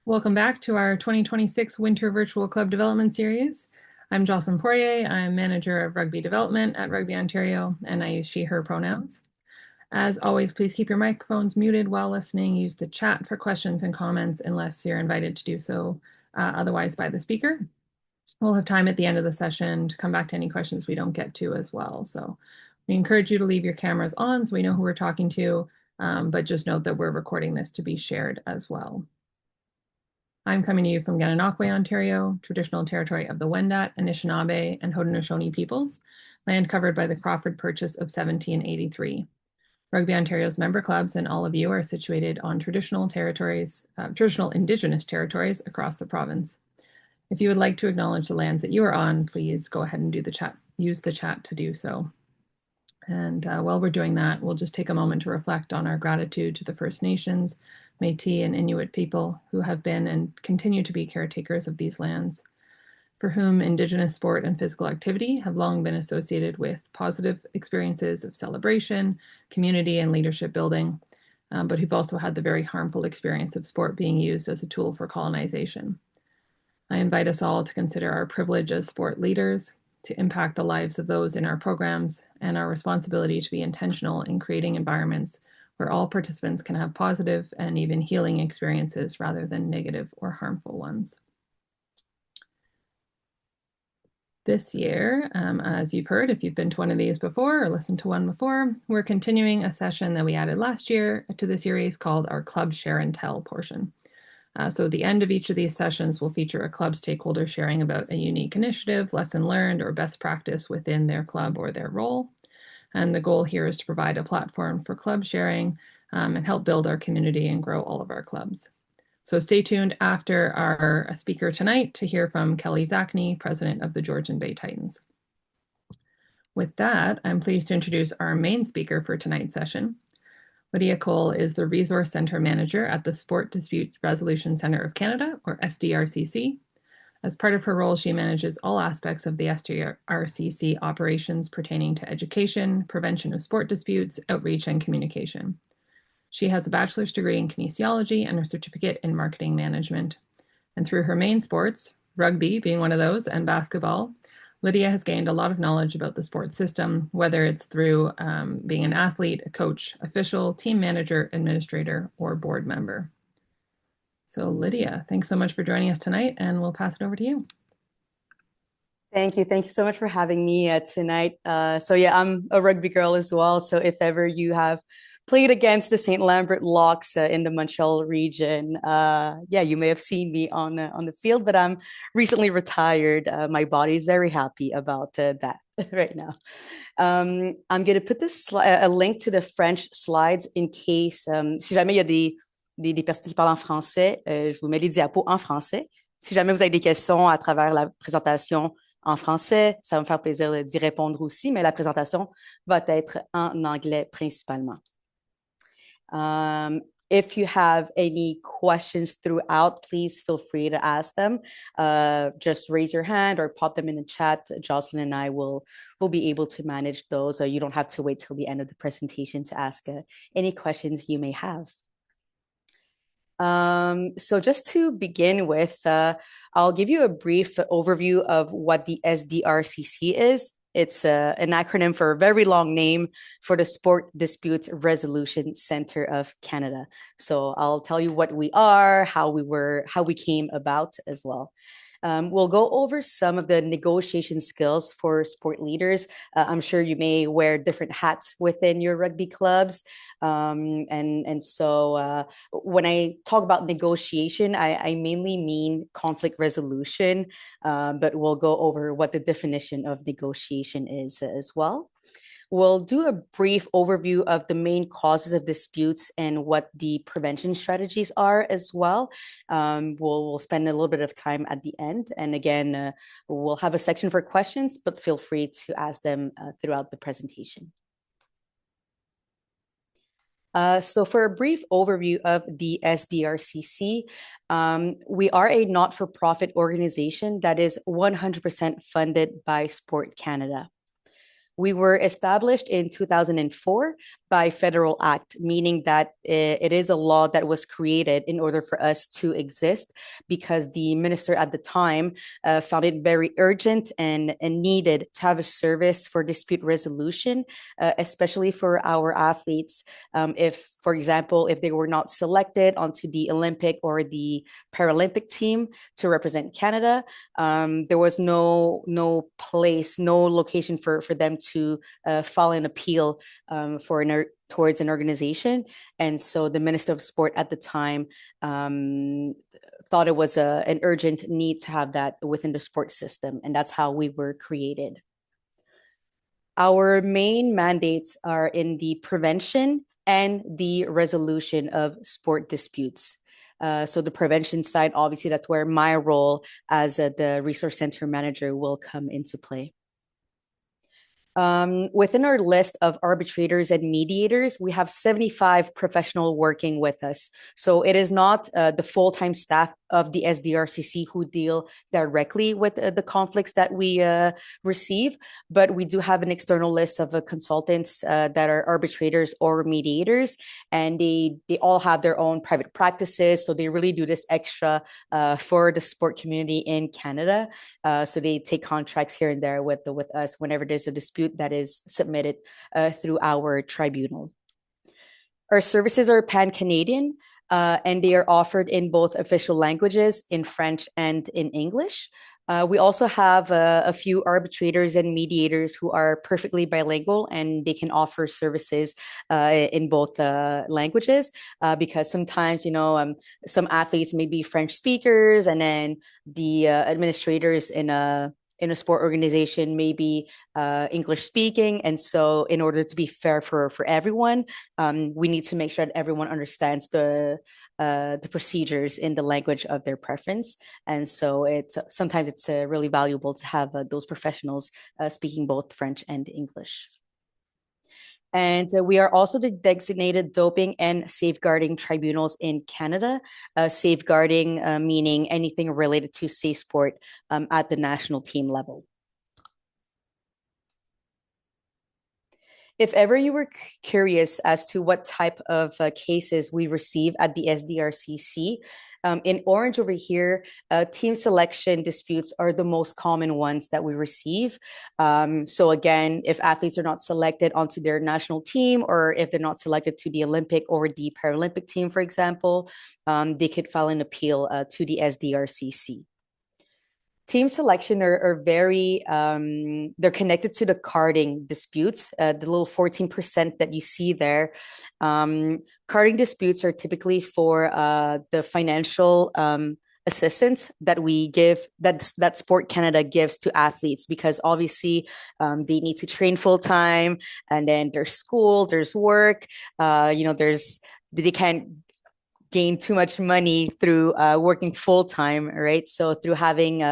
Welcome back to our 2026 Winter Virtual Club Development Series. I'm Jocelyn Poirier. I'm Manager of Rugby Development at Rugby Ontario, and I use she, her pronouns. As always, please keep your microphones muted while listening. Use the chat for questions and comments unless you're invited to do so otherwise by the speaker. We'll have time at the end of the session to come back to any questions we don't get to as well. So we encourage you to leave your cameras on so we know who we're talking to, but just note that we're recording this to be shared as well. I'm coming to you from Gananoque, Ontario, traditional territory of the Wendat, Anishinaabe, and Haudenosaunee peoples, land covered by the Crawford Purchase of 1783. Rugby Ontario's member clubs and all of you are situated on traditional Indigenous territories across the province. If you would like to acknowledge the lands that you are on, please go ahead and use the chat to do so. And while we're doing that, we'll just take a moment to reflect on our gratitude to the First Nations, Métis, and Inuit people who have been and continue to be caretakers of these lands, for whom Indigenous sport and physical activity have long been associated with positive experiences of celebration, community, and leadership building, but who've also had the very harmful experience of sport being used as a tool for colonization. I invite us all to consider our privilege as sport leaders, to impact the lives of those in our programs, and our responsibility to be intentional in creating environments where all participants can have positive and even healing experiences rather than negative or harmful ones. This year, as you've heard, if you've been to one of these before or listened to one before, we're continuing a session that we added last year to the series called our Club Share and Tell portion. So the end of each of these sessions will feature a club stakeholder sharing about a unique initiative, lesson learned, or best practice within their club or their role. And the goal here is to provide a platform for club sharing and help build our community and grow all of our clubs. So stay tuned after our speaker tonight to hear from Kelly Zacny, president of the Georgian Bay Titans. With that, I'm pleased to introduce our main speaker for tonight's session. Liddia Kol is the Resource Center Manager at the Sport Dispute Resolution Center of Canada, or SDRCC. As part of her role, she manages all aspects of the SDRCC operations pertaining to education, prevention of sport disputes, outreach, and communication. She has a bachelor's degree in kinesiology and a certificate in marketing management. And through her main sports, rugby being one of those, and basketball, Liddia has gained a lot of knowledge about the sports system, whether it's through being an athlete, a coach, official, team manager, administrator, or board member. So Liddia, thanks so much for joining us tonight, and we'll pass it over to you. Thank you. Thank you so much for having me tonight. Yeah, I'm a rugby girl as well. So if ever you have played against the St. Lambert Locks in the Montreal region, yeah, you may have seen me on the field, but I'm recently retired. My body is very happy about that right now. I'm going to put a link to the French slides in case, si jamais il y a des personnes qui parlent en français, je vous mets les diapos en français. Si jamais vous avez des questions à travers la présentation en français, ça va me faire plaisir d'y répondre aussi, mais la présentation va être en anglais principalement. If you have any questions throughout, please feel free to ask them. Just raise your hand or pop them in the chat. Jocelyn and I will be able to manage those. You don't have to wait till the end of the presentation to ask any questions you may have. So just to begin with, I'll give you a brief overview of what the SDRCC is. It's an acronym for a very long name for the Sport Dispute Resolution Center of Canada. So I'll tell you what we are, how we came about as well. We'll go over some of the negotiation skills for sport leaders. I'm sure you may wear different hats within your rugby clubs. So when I talk about negotiation, I mainly mean conflict resolution, but we'll go over what the definition of negotiation is as well. We'll do a brief overview of the main causes of disputes and what the prevention strategies are as well. We'll spend a little bit of time at the end. And again, we'll have a section for questions, but feel free to ask them throughout the presentation. So for a brief overview of the SDRCC, we are a not-for-profit organization that is 100% funded by Sport Canada. We were established in 2004 by federal act, meaning that it is a law that was created in order for us to exist because the minister at the time found it very urgent and needed to have a service for dispute resolution, especially for our athletes. If, for example, if they were not selected onto the Olympic or the Paralympic team to represent Canada, there was no place, no location for them to file an appeal towards an organization. And so the Minister of Sport at the time thought it was an urgent need to have that within the sports system. And that's how we were created. Our main mandates are in the prevention and the resolution of sport disputes. So the prevention side, obviously, that's where my role as the resource center manager will come into play. Within our list of arbitrators and mediators, we have 75 professionals working with us. So it is not the full-time staff of the SDRCC who deal directly with the conflicts that we receive, but we do have an external list of consultants that are arbitrators or mediators, and they all have their own private practices. So they really do this extra for the sport community in Canada. So they take contracts here and there with us whenever there's a dispute that is submitted through our tribunal. Our services are pan-Canadian, and they are offered in both official languages, in French and in English. We also have a few arbitrators and mediators who are perfectly bilingual, and they can offer services in both languages because sometimes, some athletes may be French speakers, and then the administrators in a sport organization may be English speaking. And so in order to be fair for everyone, we need to make sure that everyone understands the procedures in the language of their preference. And so sometimes it's really valuable to have those professionals speaking both French and English. And we are also the designated doping and safeguarding tribunals in Canada. Safeguarding meaning anything related to safe sport at the national team level. If ever you were curious as to what type of cases we receive at the SDRCC, in orange over here, team selection disputes are the most common ones that we receive. So again, if athletes are not selected onto their national team, or if they're not selected to the Olympic or the Paralympic team, for example, they could file an appeal to the SDRCC. Team selection are very they're connected to the carding disputes, the little 14% that you see there. Carding disputes are typically for the financial assistance that we give, that Sport Canada gives to athletes, because obviously they need to train full time, and then there's school, there's work, they can't gain too much money through working full time, right? So through having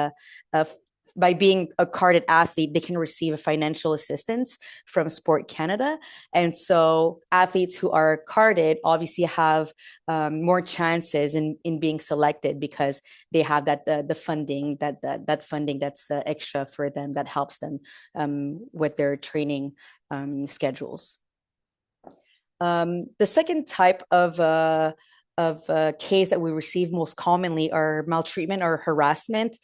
by being a carded athlete, they can receive a financial assistance from Sport Canada. And so athletes who are carded obviously have more chances in being selected because they have the funding, that funding that's extra for them, that helps them with their training schedules. The second type of case that we receive most commonly are maltreatment or harassment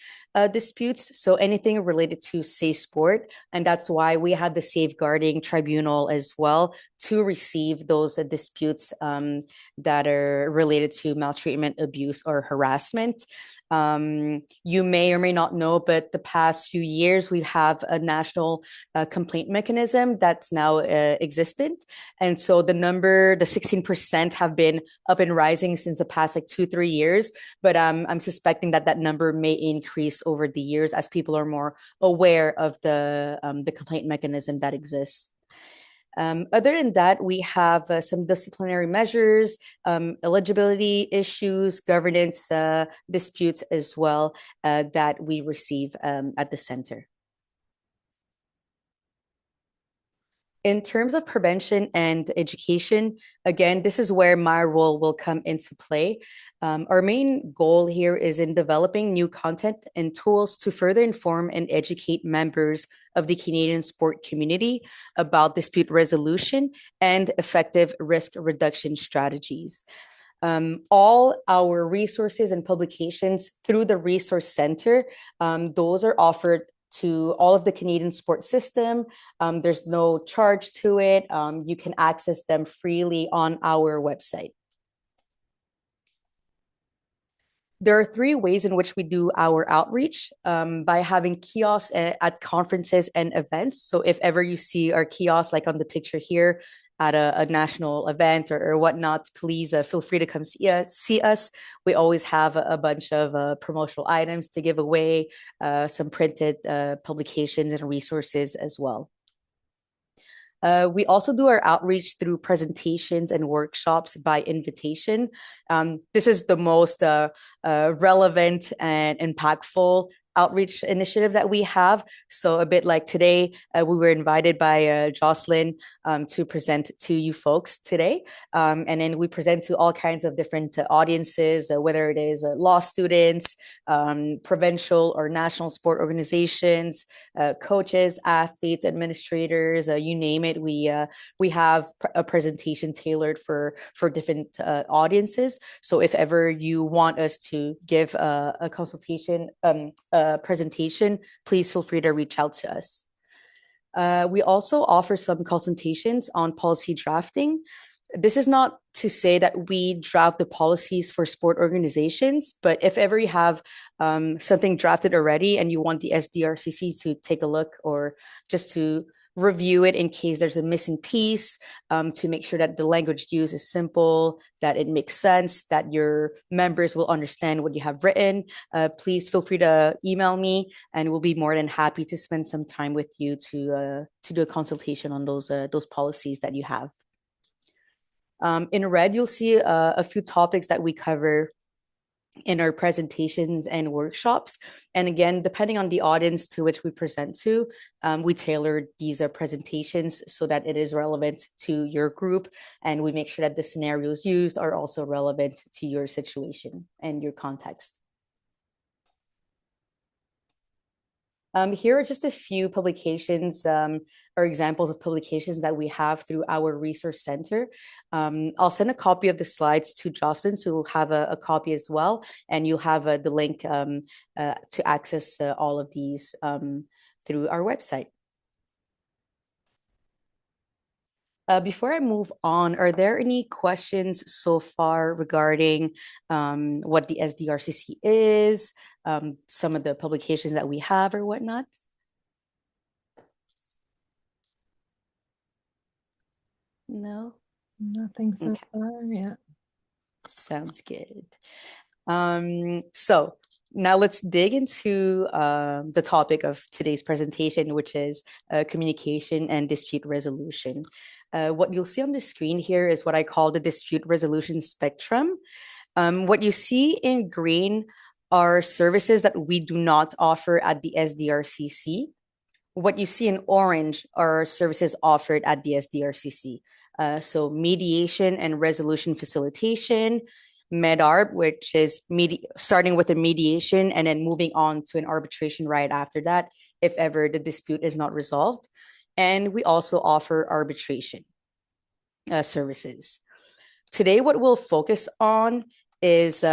disputes. So anything related to safe sport. And that's why we had the safeguarding tribunal as well to receive those disputes that are related to maltreatment, abuse, or harassment. You may or may not know, but the past few years, we have a national complaint mechanism that's now existent. And so the 16% have been up and rising since the past like 2-3 years. But I'm suspecting that number may increase over the years as people are more aware of the complaint mechanism that exists. Other than that, we have some disciplinary measures, eligibility issues, governance disputes as well that we receive at the center. In terms of prevention and education, again, this is where my role will come into play. Our main goal here is in developing new content and tools to further inform and educate members of the Canadian sport community about dispute resolution and effective risk reduction strategies. All our resources and publications through the Resource Center, those are offered to all of the Canadian sport system. There's no charge to it. You can access them freely on our website. There are three ways in which we do our outreach by having kiosks at conferences and events. So if ever you see our kiosk, like on the picture here, at a national event or whatnot, please feel free to come see us. We always have a bunch of promotional items to give away, some printed publications and resources as well. We also do our outreach through presentations and workshops by invitation. This is the most relevant and impactful outreach initiative that we have. So a bit like today, we were invited by Jocelyn to present to you folks today. And then we present to all kinds of different audiences, whether it is law students, provincial or national sport organizations, coaches, athletes, administrators, you name it. We have a presentation tailored for different audiences. So if ever you want us to give a consultation, presentation, please feel free to reach out to us. We also offer some consultations on policy drafting. This is not to say that we draft the policies for sport organizations, but if ever you have something drafted already and you want the SDRCC to take a look or just to review it in case there's a missing piece, to make sure that the language used is simple, that it makes sense, that your members will understand what you have written, please feel free to email me and we'll be more than happy to spend some time with you to do a consultation on those policies that you have. In red, you'll see a few topics that we cover in our presentations and workshops. And again, depending on the audience to which we present to, we tailor these presentations so that it is relevant to your group. And we make sure that the scenarios used are also relevant to your situation and your context. Here are just a few publications or examples of publications that we have through our resource center. I'll send a copy of the slides to Jocelyn, so we'll have a copy as well, and you'll have the link to access all of these through our website. Before I move on, are there any questions so far regarding what the SDRCC is, some of the publications that we have or whatnot? No? Nothing so Okay. far, yeah. Sounds good. So now let's dig into the topic of today's presentation, which is communication and dispute resolution. What you'll see on the screen here is what I call the dispute resolution spectrum. What you see in green are services that we do not offer at the SDRCC. What you see in orange are services offered at the SDRCC. So mediation and resolution facilitation, MedArb, which is starting with a mediation and then moving on to an arbitration right after that, if ever the dispute is not resolved. And we also offer arbitration services. Today, what we'll focus on is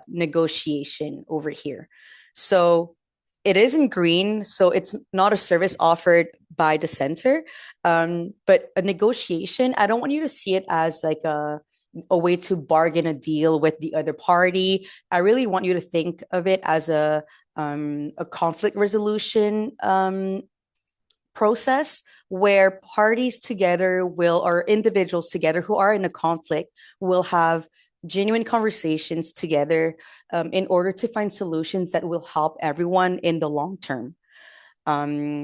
negotiation over here. So it is in green, so it's not a service offered by the center, but a negotiation, I don't want you to see it as like a way to bargain a deal with the other party. I really want you to think of it as a conflict resolution process where parties together will, or individuals together who are in a conflict, will have genuine conversations together in order to find solutions that will help everyone in the long term.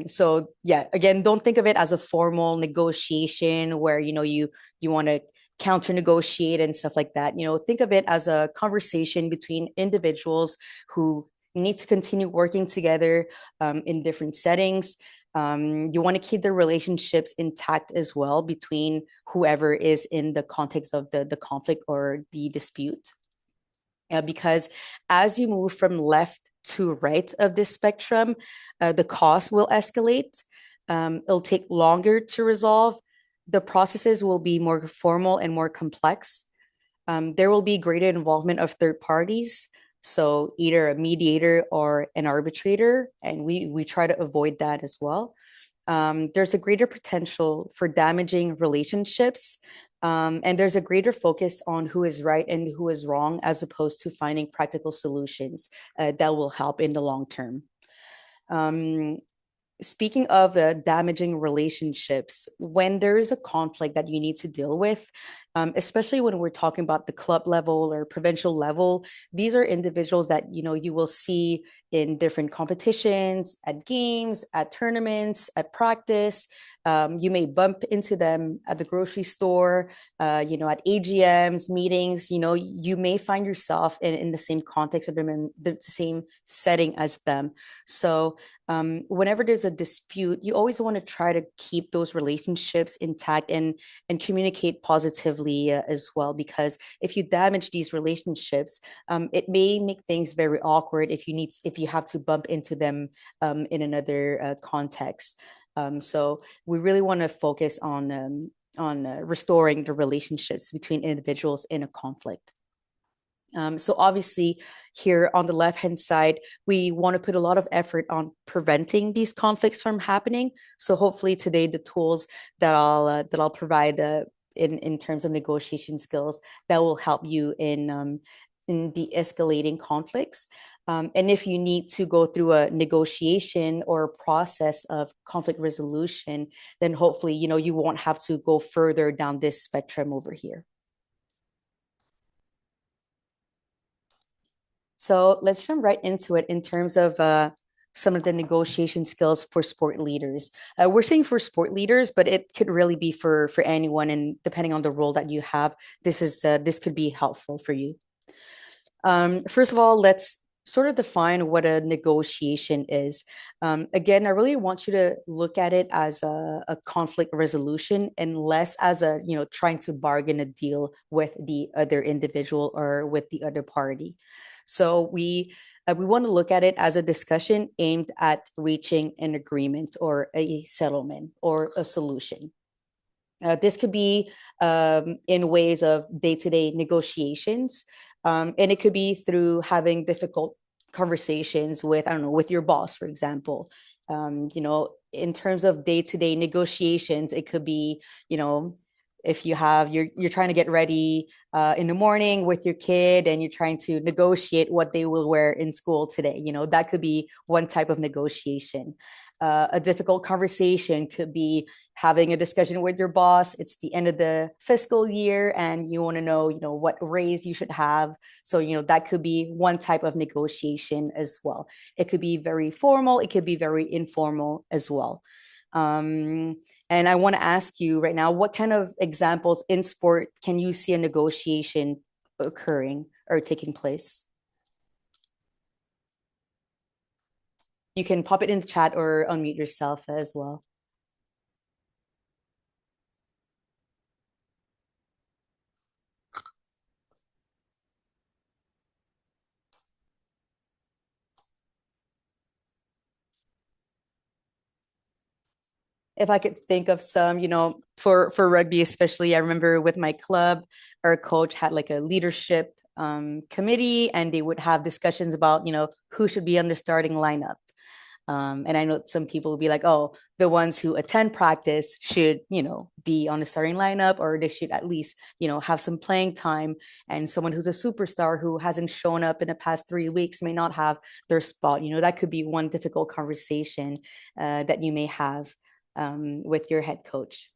So yeah, again, don't think of it as a formal negotiation where you want to counter negotiate and stuff like that. Think of it as a conversation between individuals who need to continue working together in different settings. You want to keep the relationships intact as well between whoever is in the context of the conflict or the dispute. because as you move from left to right of this spectrum, the cost will escalate. It'll take longer to resolve. The processes will be more formal and more complex. There will be greater involvement of third parties, so either a mediator or an arbitrator, and we try to avoid that as well. There's a greater potential for damaging relationships, and there's a greater focus on who is right and who is wrong, as opposed to finding practical solutions that will help in the long term. Um, Speaking of damaging relationships, when there is a conflict that you need to deal with, especially when we're talking about the club level or provincial level, these are individuals that you will see in different competitions, at games, at tournaments, at practice. You may bump into them at the grocery store, at AGMs, meetings. You may find yourself in the same context of them, in the same setting as them. So whenever there's a dispute, you always want to try to keep those relationships intact and communicate positively as well. Because if you damage these relationships, it may make things very awkward if you have to bump into them in another context. So we really want to focus on restoring the relationships between individuals in a conflict. So obviously, here on the left hand side, we want to put a lot of effort on preventing these conflicts from happening. So hopefully today, the tools that I'll provide in terms of negotiation skills that will help you in the escalating conflicts. And if you need to go through a negotiation or a process of conflict resolution, then hopefully you won't have to go further down this spectrum over here. So let's jump right into it in terms of some of the negotiation skills for sport leaders. We're saying for sport leaders, but it could really be for anyone, and depending on the role that you have, this could be helpful for you. First of all, let's sort of define what a negotiation is. Again, I really want you to look at it as a conflict resolution and less as a trying to bargain a deal with the other individual or with the other party. So we want to look at it as a discussion aimed at reaching an agreement or a settlement or a solution. This could be in ways of day-to-day negotiations, and it could be through having difficult conversations with, I don't know, with your boss, for example. In terms of day-to-day negotiations, it could be, if you're trying to get ready in the morning with your kid and you're trying to negotiate what they will wear in school today, that could be one type of negotiation. A difficult conversation could be having a discussion with your boss. It's the end of the fiscal year and you want to know, what raise you should have. So, that could be one type of negotiation as well. It could be very formal, it could be very informal as well. Um, and I want to ask you right now, what kind of examples in sport can you see a negotiation occurring or taking place? You can pop it in the chat or unmute yourself as well. If I could think of some, for rugby especially, I remember with my club, our coach had like a leadership committee, and they would have discussions about, who should be on the starting lineup. And I know some people will be like, oh, the ones who attend practice should, be on the starting lineup, or they should at least, have some playing time. And someone who's a superstar who hasn't shown up in the past 3 weeks may not have their spot. That could be one difficult conversation that you may have with your head coach.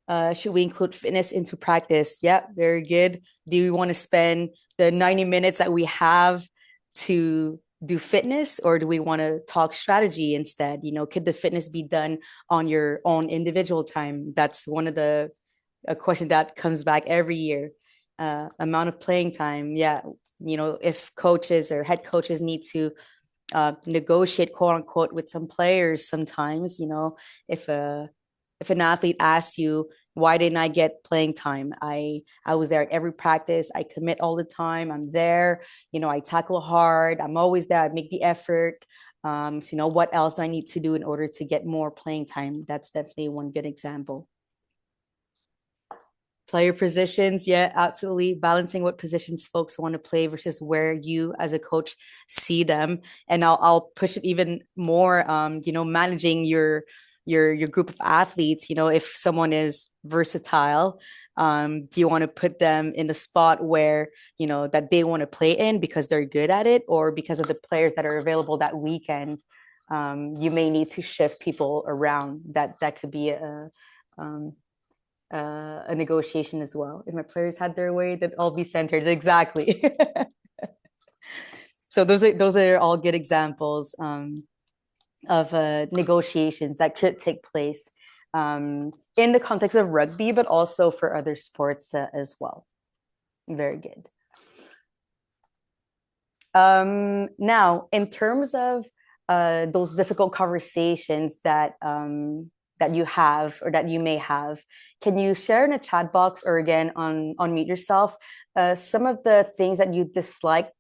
Should we include fitness into practice? Yeah, very good. Do we want to spend the 90 minutes that we have to do fitness, or do we want to talk strategy instead? Could the fitness be done on your own individual time? That's one of the a question that comes back every year. Amount of playing time. Yeah, if coaches or head coaches need to negotiate, quote unquote, with some players sometimes, if an athlete asks you, Why didn't I get playing time? I was there at every practice. I commit all the time. I'm there. I tackle hard. I'm always there. I make the effort. So, what else do I need to do in order to get more playing time? That's definitely one good example. Player positions, yeah, absolutely. Balancing what positions folks want to play versus where you as a coach see them. And I'll push it even more. Managing your group of athletes. If someone is versatile, do you want to put them in a spot where that they want to play in because they're good at it, or because of the players that are available that weekend? You may need to shift people around. That could be a negotiation as well. If my players had their way, they'd all be centers. Exactly. So those are all good examples of negotiations that could take place in the context of rugby, but also for other sports as well. Very good. Now, in terms of those difficult conversations that you have or that you may have, can you share in a chat box or again on Meet Yourself some of the things that you dislike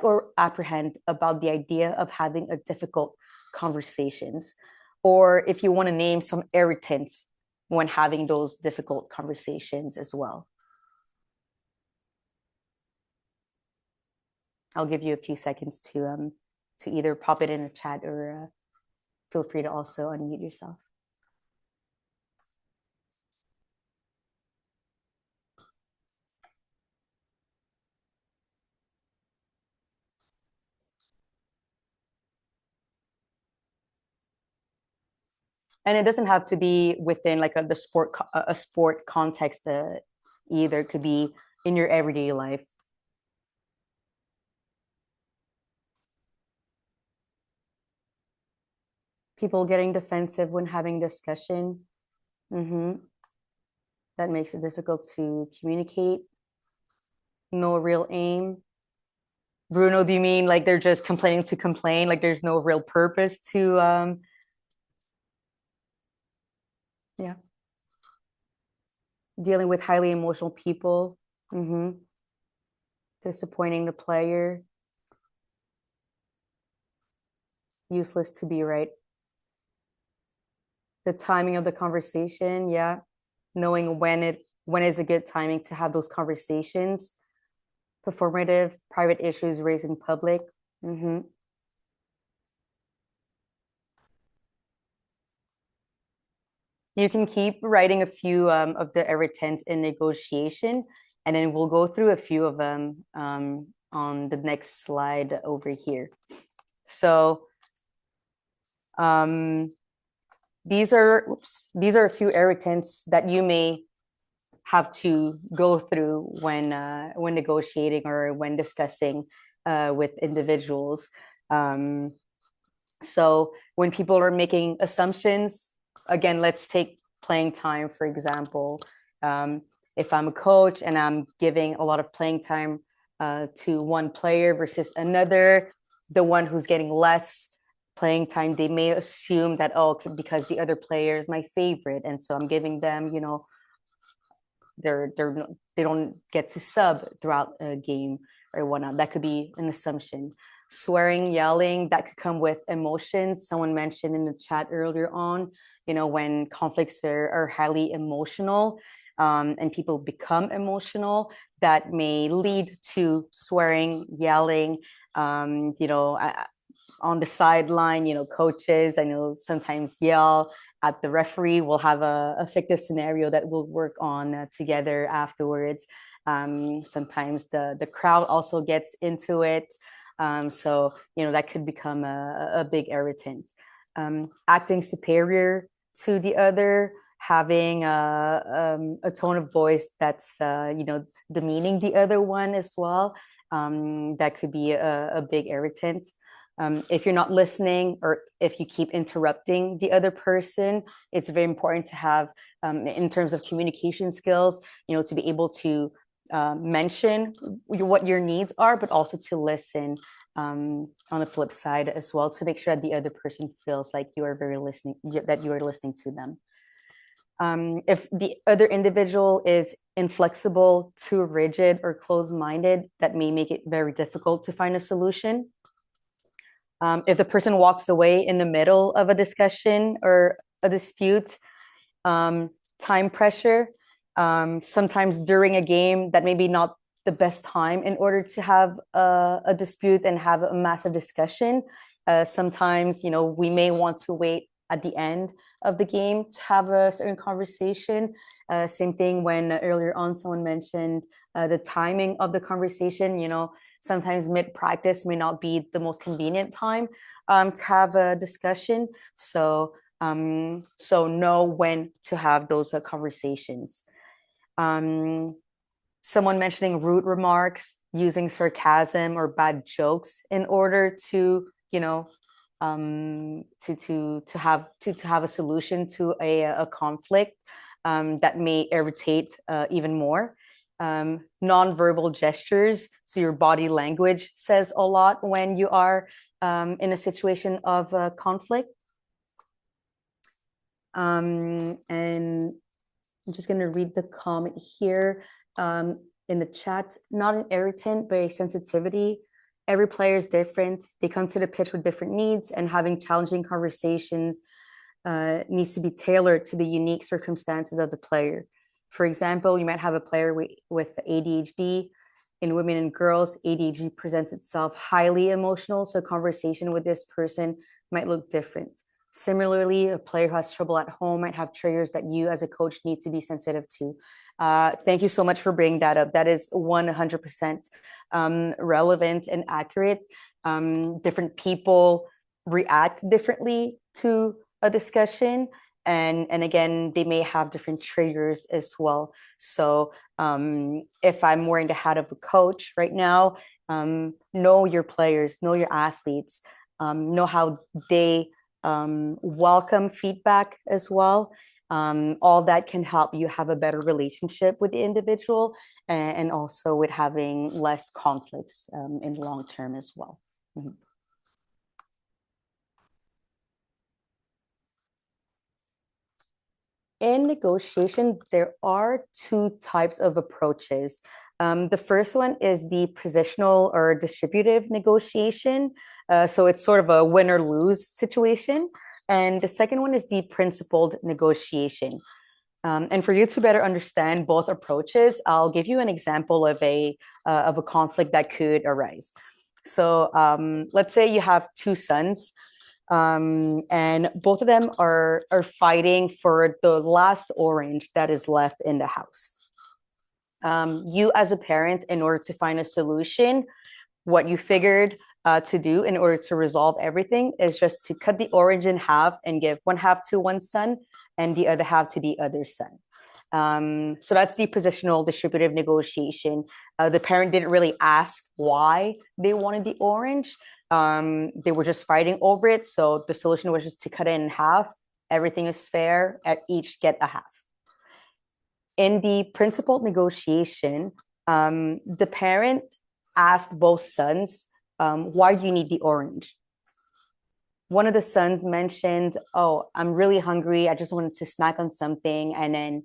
or apprehend about the idea of having a difficult conversations, or if you want to name some irritants when having those difficult conversations as well. I'll give you a few seconds to either pop it in a chat or feel free to also unmute yourself. And it doesn't have to be within like a sport context either. It could be in your everyday life. People getting defensive when having discussion. Mm-hmm. That makes it difficult to communicate. No real aim. Bruno, do you mean like they're just complaining to complain? Like there's no real purpose to yeah, dealing with highly emotional people. Mm-hmm. Disappointing the player. Useless to be right. The timing of the conversation, yeah. Knowing when is a good timing to have those conversations. Performative, private issues raised in public. Mm-hmm. You can keep writing a few of the irritants in negotiation, and then we'll go through a few of them on the next slide over here. So um, these are a few irritants that you may have to go through when negotiating or when discussing with individuals. Um, so when people are making assumptions, again, let's take playing time, for example. If I'm a coach and I'm giving a lot of playing time to one player versus another, the one who's getting less playing time, they may assume that, oh, because the other player is my favorite. And so I'm giving them, they don't get to sub throughout a game or whatnot. That could be an assumption. Swearing, yelling, that could come with emotions. Someone mentioned in the chat earlier on, when conflicts are highly emotional, and people become emotional, that may lead to swearing, yelling. On the sideline, coaches, I know sometimes yell at the referee. We'll have a fictive scenario that we'll work on together afterwards. Sometimes the crowd also gets into it. So, that could become a big irritant. Acting superior to the other, having a tone of voice that's, demeaning the other one as well. That could be a big irritant. If you're not listening or if you keep interrupting the other person, it's very important to have, in terms of communication skills, to be able to mention what your needs are, but also to listen on the flip side as well, to make sure that the other person feels like you are very listening, that you are listening to them. If the other individual is inflexible, too rigid, or closed-minded, that may make it very difficult to find a solution. If the person walks away in the middle of a discussion or a dispute, time pressure, sometimes during a game that may be not the best time in order to have a dispute and have a massive discussion. Sometimes, we may want to wait at the end of the game to have a certain conversation. Same thing when earlier on someone mentioned the timing of the conversation. Sometimes mid practice may not be the most convenient time to have a discussion. So know when to have those conversations. Someone mentioning rude remarks, using sarcasm or bad jokes in order to, to have a solution to a conflict that may irritate even more. Non-verbal gestures, so your body language says a lot when you are in a situation of conflict. And I'm just going to read the comment here in the chat. Not an irritant, but a sensitivity. Every player is different. They come to the pitch with different needs, and having challenging conversations needs to be tailored to the unique circumstances of the player. For example, you might have a player with ADHD. In women and girls, ADHD presents itself highly emotional, so a conversation with this person might look different. Similarly, a player who has trouble at home might have triggers that you as a coach need to be sensitive to. Thank you so much for bringing that up. That is 100% relevant and accurate. Different people react differently to a discussion. And again, they may have different triggers as well. So if I'm wearing the hat of a coach right now, know your players, know your athletes, know how they welcome feedback as well. All that can help you have a better relationship with the individual, and also with having less conflicts in the long term as well. Mm-hmm. In negotiation, there are two types of approaches. The first one is the positional or distributive negotiation. So it's sort of a win or lose situation. And the second one is the principled negotiation. And for you to better understand both approaches, I'll give you an example of a conflict that could arise. So let's say you have two sons, and both of them are fighting for the last orange that is left in the house. You as a parent, in order to find a solution, what you figured to do in order to resolve everything is just to cut the orange in half and give one half to one son and the other half to the other son. So that's the positional distributive negotiation. The parent didn't really ask why they wanted the orange. They were just fighting over it. So the solution was just to cut it in half. Everything is fair. Each get a half. In the principled negotiation, the parent asked both sons, why do you need the orange? One of the sons mentioned, oh, I'm really hungry. I just wanted to snack on something. And then,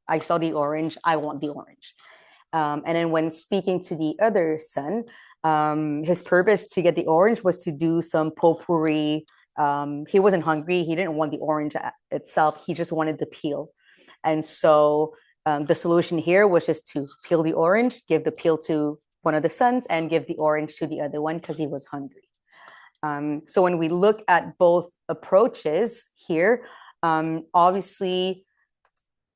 I saw the orange. I want the orange. And then when speaking to the other son, his purpose to get the orange was to do some potpourri. He wasn't hungry. He didn't want the orange itself. He just wanted the peel. And so the solution here was just to peel the orange, give the peel to one of the sons, and give the orange to the other one because he was hungry. So when we look at both approaches here, obviously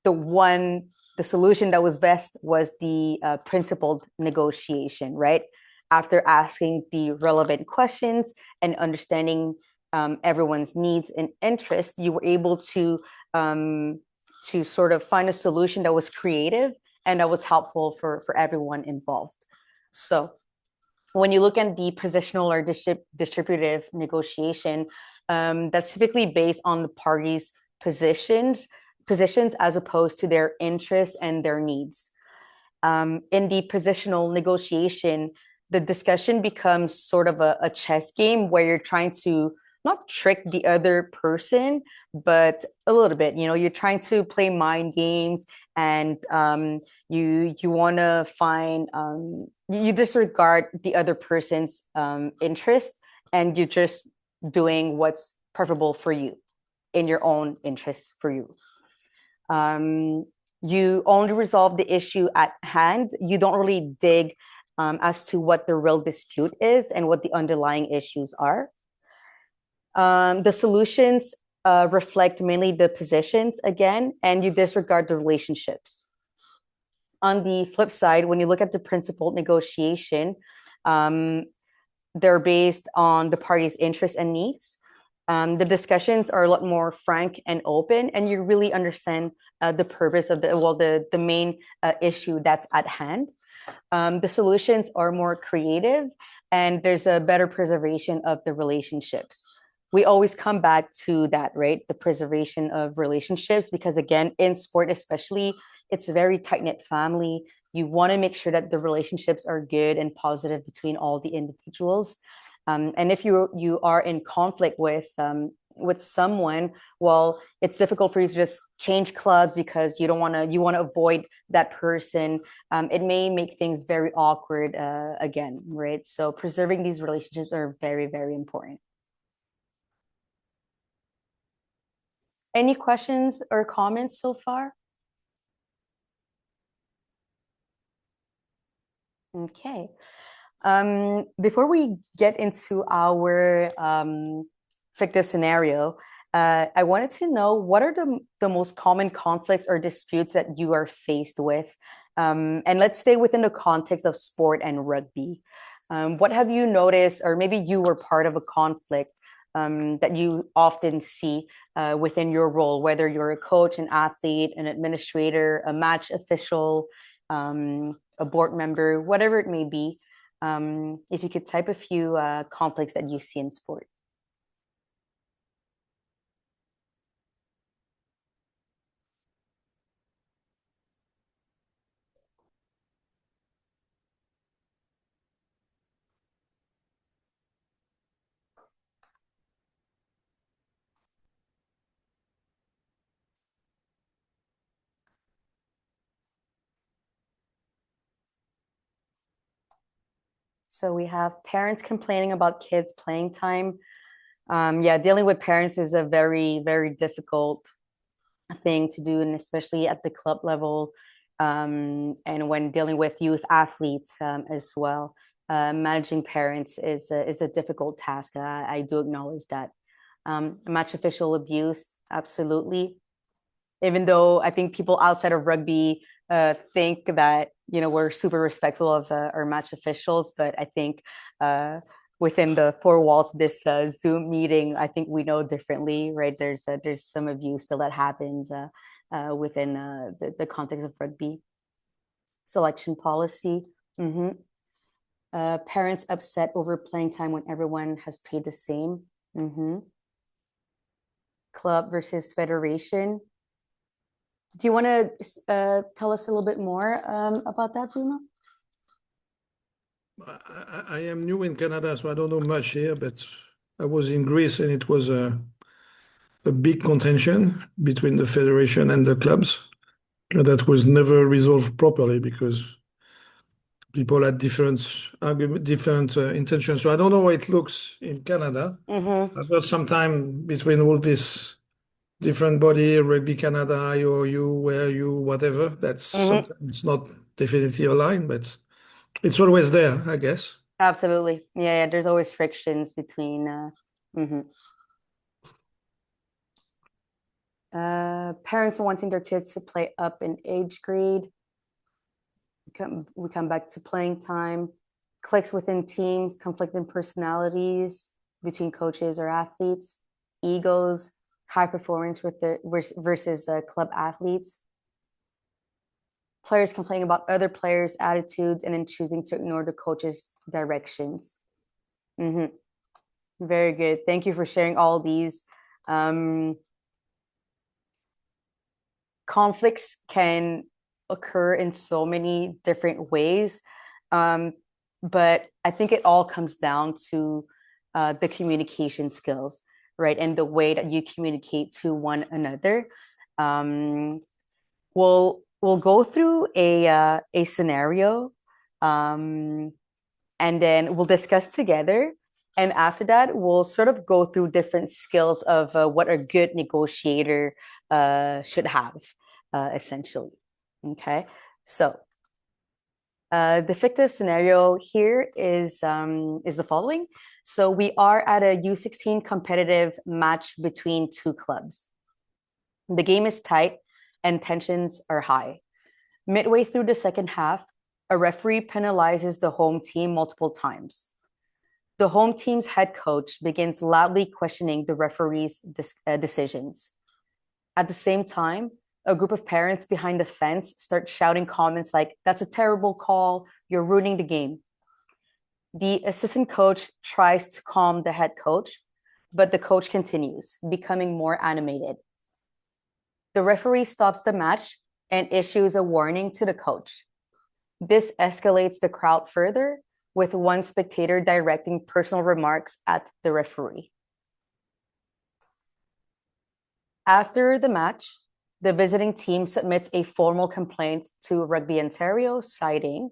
the solution that was best was the principled negotiation, right? After asking the relevant questions and understanding everyone's needs and interests, you were able to sort of find a solution that was creative and that was helpful for everyone involved. So when you look at the positional or distributive negotiation, that's typically based on the parties' positions as opposed to their interests and their needs. In the positional negotiation, the discussion becomes sort of a chess game where you're trying to not trick the other person, but a little bit. You're trying to play mind games, and you want to find you disregard the other person's interest, and you're just doing what's preferable for you in your own interest for you. Um, you only resolve the issue at hand. You don't really dig as to what the real dispute is and what the underlying issues are. The solutions reflect mainly the positions again, and you disregard the relationships. On the flip side, when you look at the principled negotiation, um, they're based on the parties' interests and needs. The discussions are a lot more frank and open, and you really understand the purpose of the main issue that's at hand. The solutions are more creative, and there's a better preservation of the relationships. We always come back to that, right? The preservation of relationships, because again, in sport especially, it's a very tight knit family. You want to make sure that the relationships are good and positive between all the individuals. And if you are in conflict with someone, well, it's difficult for you to just change clubs because you want to avoid that person. It may make things very awkward again, right? So preserving these relationships are very, very important. Any questions or comments so far? Okay. Before we get into our fictive scenario, I wanted to know what are the most common conflicts or disputes that you are faced with? And let's stay within the context of sport and rugby. What have you noticed, or maybe you were part of a conflict that you often see within your role, whether you're a coach, an athlete, an administrator, a match official, a board member, whatever it may be? If you could type a few conflicts that you see in sport. So we have parents complaining about kids' playing time. Yeah, dealing with parents is a very, very difficult thing to do, and especially at the club level, and when dealing with youth athletes as well. Managing parents is a difficult task. I do acknowledge that. Match official abuse, absolutely. Even though I think people outside of rugby think that we're super respectful of our match officials, but I think within the four walls of this Zoom meeting, I think we know differently, right? There's some abuse still that happens within the context of rugby. Selection policy. Mm-hmm. Parents upset over playing time when everyone has paid the same. Mm-hmm. Club versus federation. Do you want to tell us a little bit more about that, Bruno? I am new in Canada, so I don't know much here, but I was in Greece and it was a big contention between the federation and the clubs that was never resolved properly because people had different argument, different intentions. So I don't know how it looks in Canada. Mm-hmm. I've got some time between all this different body, Rugby Canada, IOU, where you, whatever. That's Mm-hmm. sometimes it's not definitely aligned, but it's always there, I guess. Absolutely. Yeah, yeah. There's always frictions between mhm. Parents wanting their kids to play up in age grade. We come back to playing time, cliques within teams, conflicting personalities between coaches or athletes, egos, high performance with the versus club athletes, players complaining about other players' attitudes and then choosing to ignore the coach's directions. Mm-hmm. Very good. Thank you for sharing all these. Um, Conflicts can occur in so many different ways. Um, but I think it all comes down to the communication skills. right? And the way that you communicate to one another. Um, we'll go through a scenario, um, and then we'll discuss together. And after that, we'll sort of go through different skills of what a good negotiator should have, essentially. Okay, so the fictive scenario here is the following. So we are at a U16 competitive match between two clubs. The game is tight and tensions are high. Midway through the second half, a referee penalizes the home team multiple times. The home team's head coach begins loudly questioning the referee's decisions. At the same time, a group of parents behind the fence start shouting comments like, "That's a terrible call, you're ruining the game." The assistant coach tries to calm the head coach, but the coach continues, becoming more animated. The referee stops the match and issues a warning to the coach. This escalates the crowd further, with one spectator directing personal remarks at the referee. After the match, the visiting team submits a formal complaint to Rugby Ontario, citing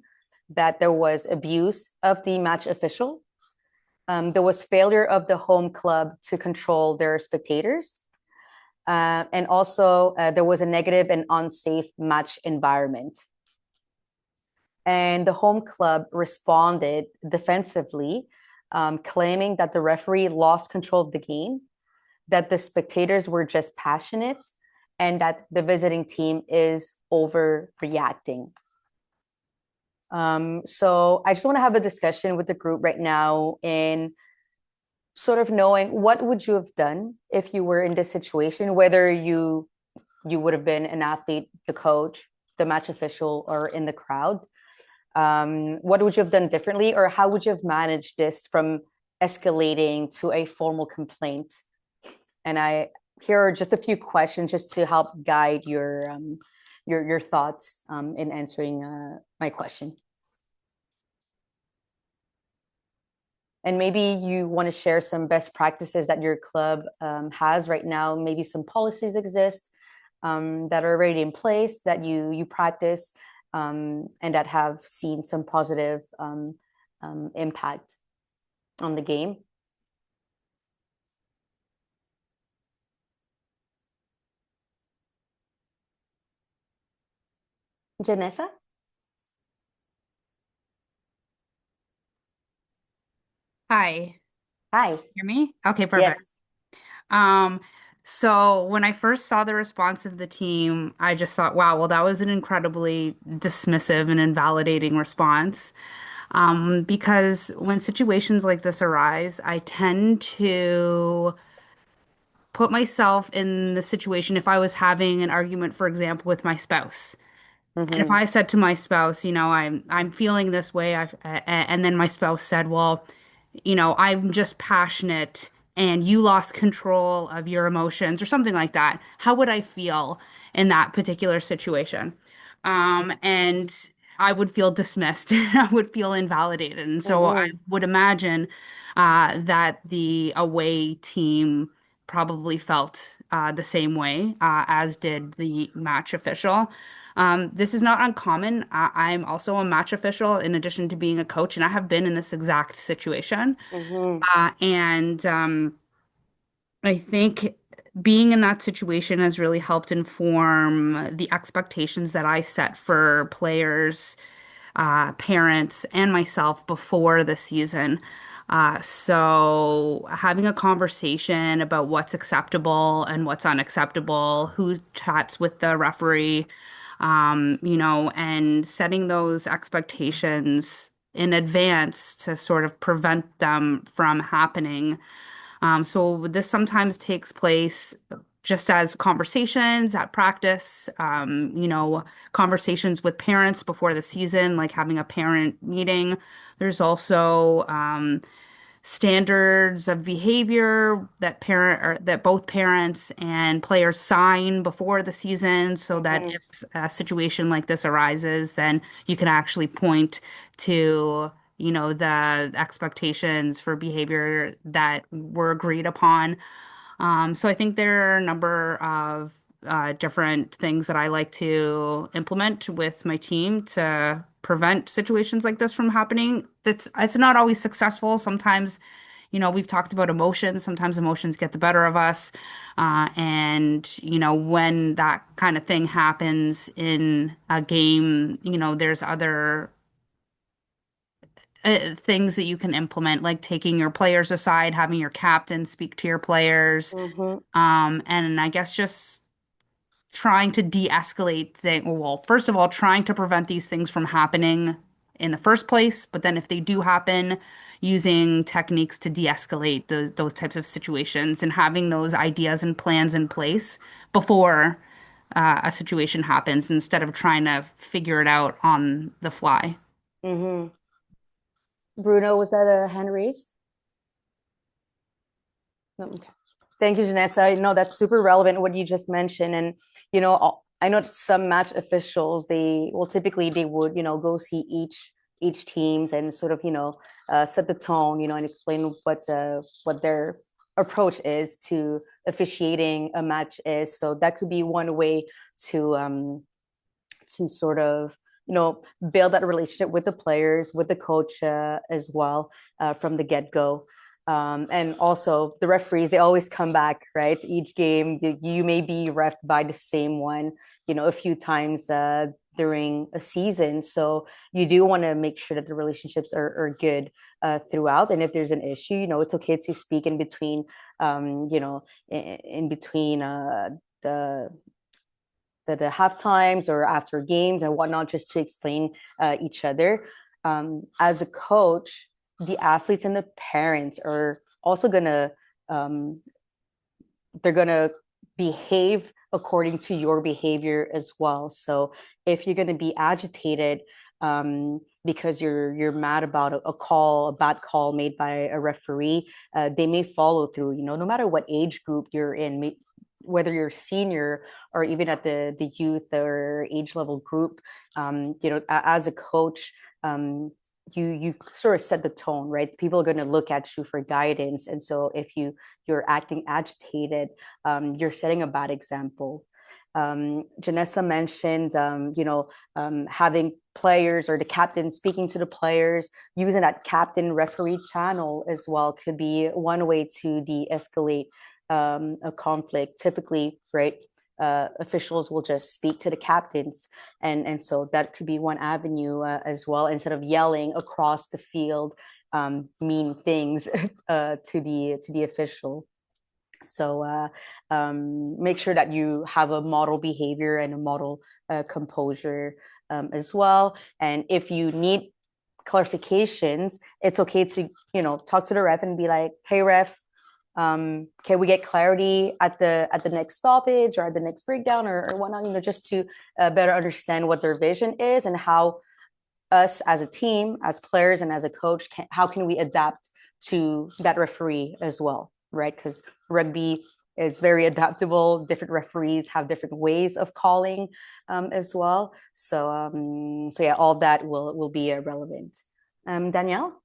that there was abuse of the match official, there was failure of the home club to control their spectators, and also there was a negative and unsafe match environment. And the home club responded defensively, claiming that the referee lost control of the game, that the spectators were just passionate, and that the visiting team is overreacting. So I just want to have a discussion with the group right now in sort of knowing what would you have done if you were in this situation, whether you would have been an athlete, the coach, the match official, or in the crowd. What would you have done differently, or how would you have managed this from escalating to a formal complaint? And here are just a few questions just to help guide your thoughts in answering my question. And maybe you want to share some best practices that your club has right now. Maybe some policies exist that are already in place that you practice and that have seen some positive impact on the game. Janessa? Hi, Hi. hear me? Okay, perfect. Yes. Um, so when I first saw the response of the team, I just thought, wow, well, that was an incredibly dismissive and invalidating response. Because when situations like this arise, I tend to put myself in the situation if I was having an argument, for example, with my spouse. And if Mm-hmm. I said to my spouse, I'm feeling this way, and then my spouse said, well, I'm just passionate and you lost control of your emotions or something like that, how would I feel in that particular situation? And I would feel dismissed. I would feel invalidated. And so I Mm-hmm. would imagine that the away team probably felt the same way, as did the match official. This is not uncommon. I'm also a match official in addition to being a coach, and I have been in this exact situation. Mm-hmm. And I think being in that situation has really helped inform the expectations that I set for players, parents, and myself before the season. So having a conversation about what's acceptable and what's unacceptable, who chats with the referee, and setting those expectations in advance to sort of prevent them from happening. So this sometimes takes place just as conversations at practice, conversations with parents before the season, like having a parent meeting. There's also standards of behavior that parent or that both parents and players sign before the season so that Mm-hmm. if a situation like this arises, then you can actually point to, the expectations for behavior that were agreed upon. So I think there are a number of different things that I like to implement with my team to prevent situations like this from happening. It's not always successful. Sometimes, we've talked about emotions. Sometimes emotions get the better of us. And, when that kind of thing happens in a game, there's other things that you can implement, like taking your players aside, having your captain speak to your players, Mm-hmm. and I guess just trying to de-escalate things. Well, first of all, trying to prevent these things from happening in the first place, but then if they do happen, using techniques to de-escalate those types of situations and having those ideas and plans in place before a situation happens instead of trying to figure it out on the fly. Mm-hmm. Bruno, was that a hand raised? No, okay. Thank you, Janessa. No, that's super relevant what you just mentioned. And, I know some match officials, typically they would, go see each teams and sort of, set the tone, and explain what their approach is to officiating a match is. So that could be one way to sort of build that relationship with the players, with the coach as well, from the get-go. And also the referees, they always come back, right? Each game you may be ref by the same one, a few times during a season. So you do want to make sure that the relationships are good throughout. And if there's an issue, it's okay to speak in between, in between the the half times or after games and whatnot, just to explain each other. As a coach, the athletes and the parents are also gonna they're gonna behave according to your behavior as well. So if you're gonna be agitated because you're mad about a bad call made by a referee, they may follow through. No matter what age group you're in, whether you're senior or even at the youth or age level group, as a coach, you sort of set the tone, right? People are going to look at you for guidance, and so if you're acting agitated, you're setting a bad example. Janessa mentioned, having players or the captain speaking to the players, using that captain referee channel as well could be one way to de-escalate a conflict. Typically, right, officials will just speak to the captains, and so that could be one avenue as well. Instead of yelling across the field mean things to the official. So make sure that you have a model behavior and a model composure as well. And if you need clarifications, it's okay to talk to the ref and be like, "Hey, ref, can we get clarity at the next stoppage or at the next breakdown or whatnot?" Just to better understand what their vision is and how us as a team, as players, and as a coach, how can we adapt to that referee as well, right? Because rugby is very adaptable. Different referees have different ways of calling as well. So yeah, all that will be relevant. Danielle?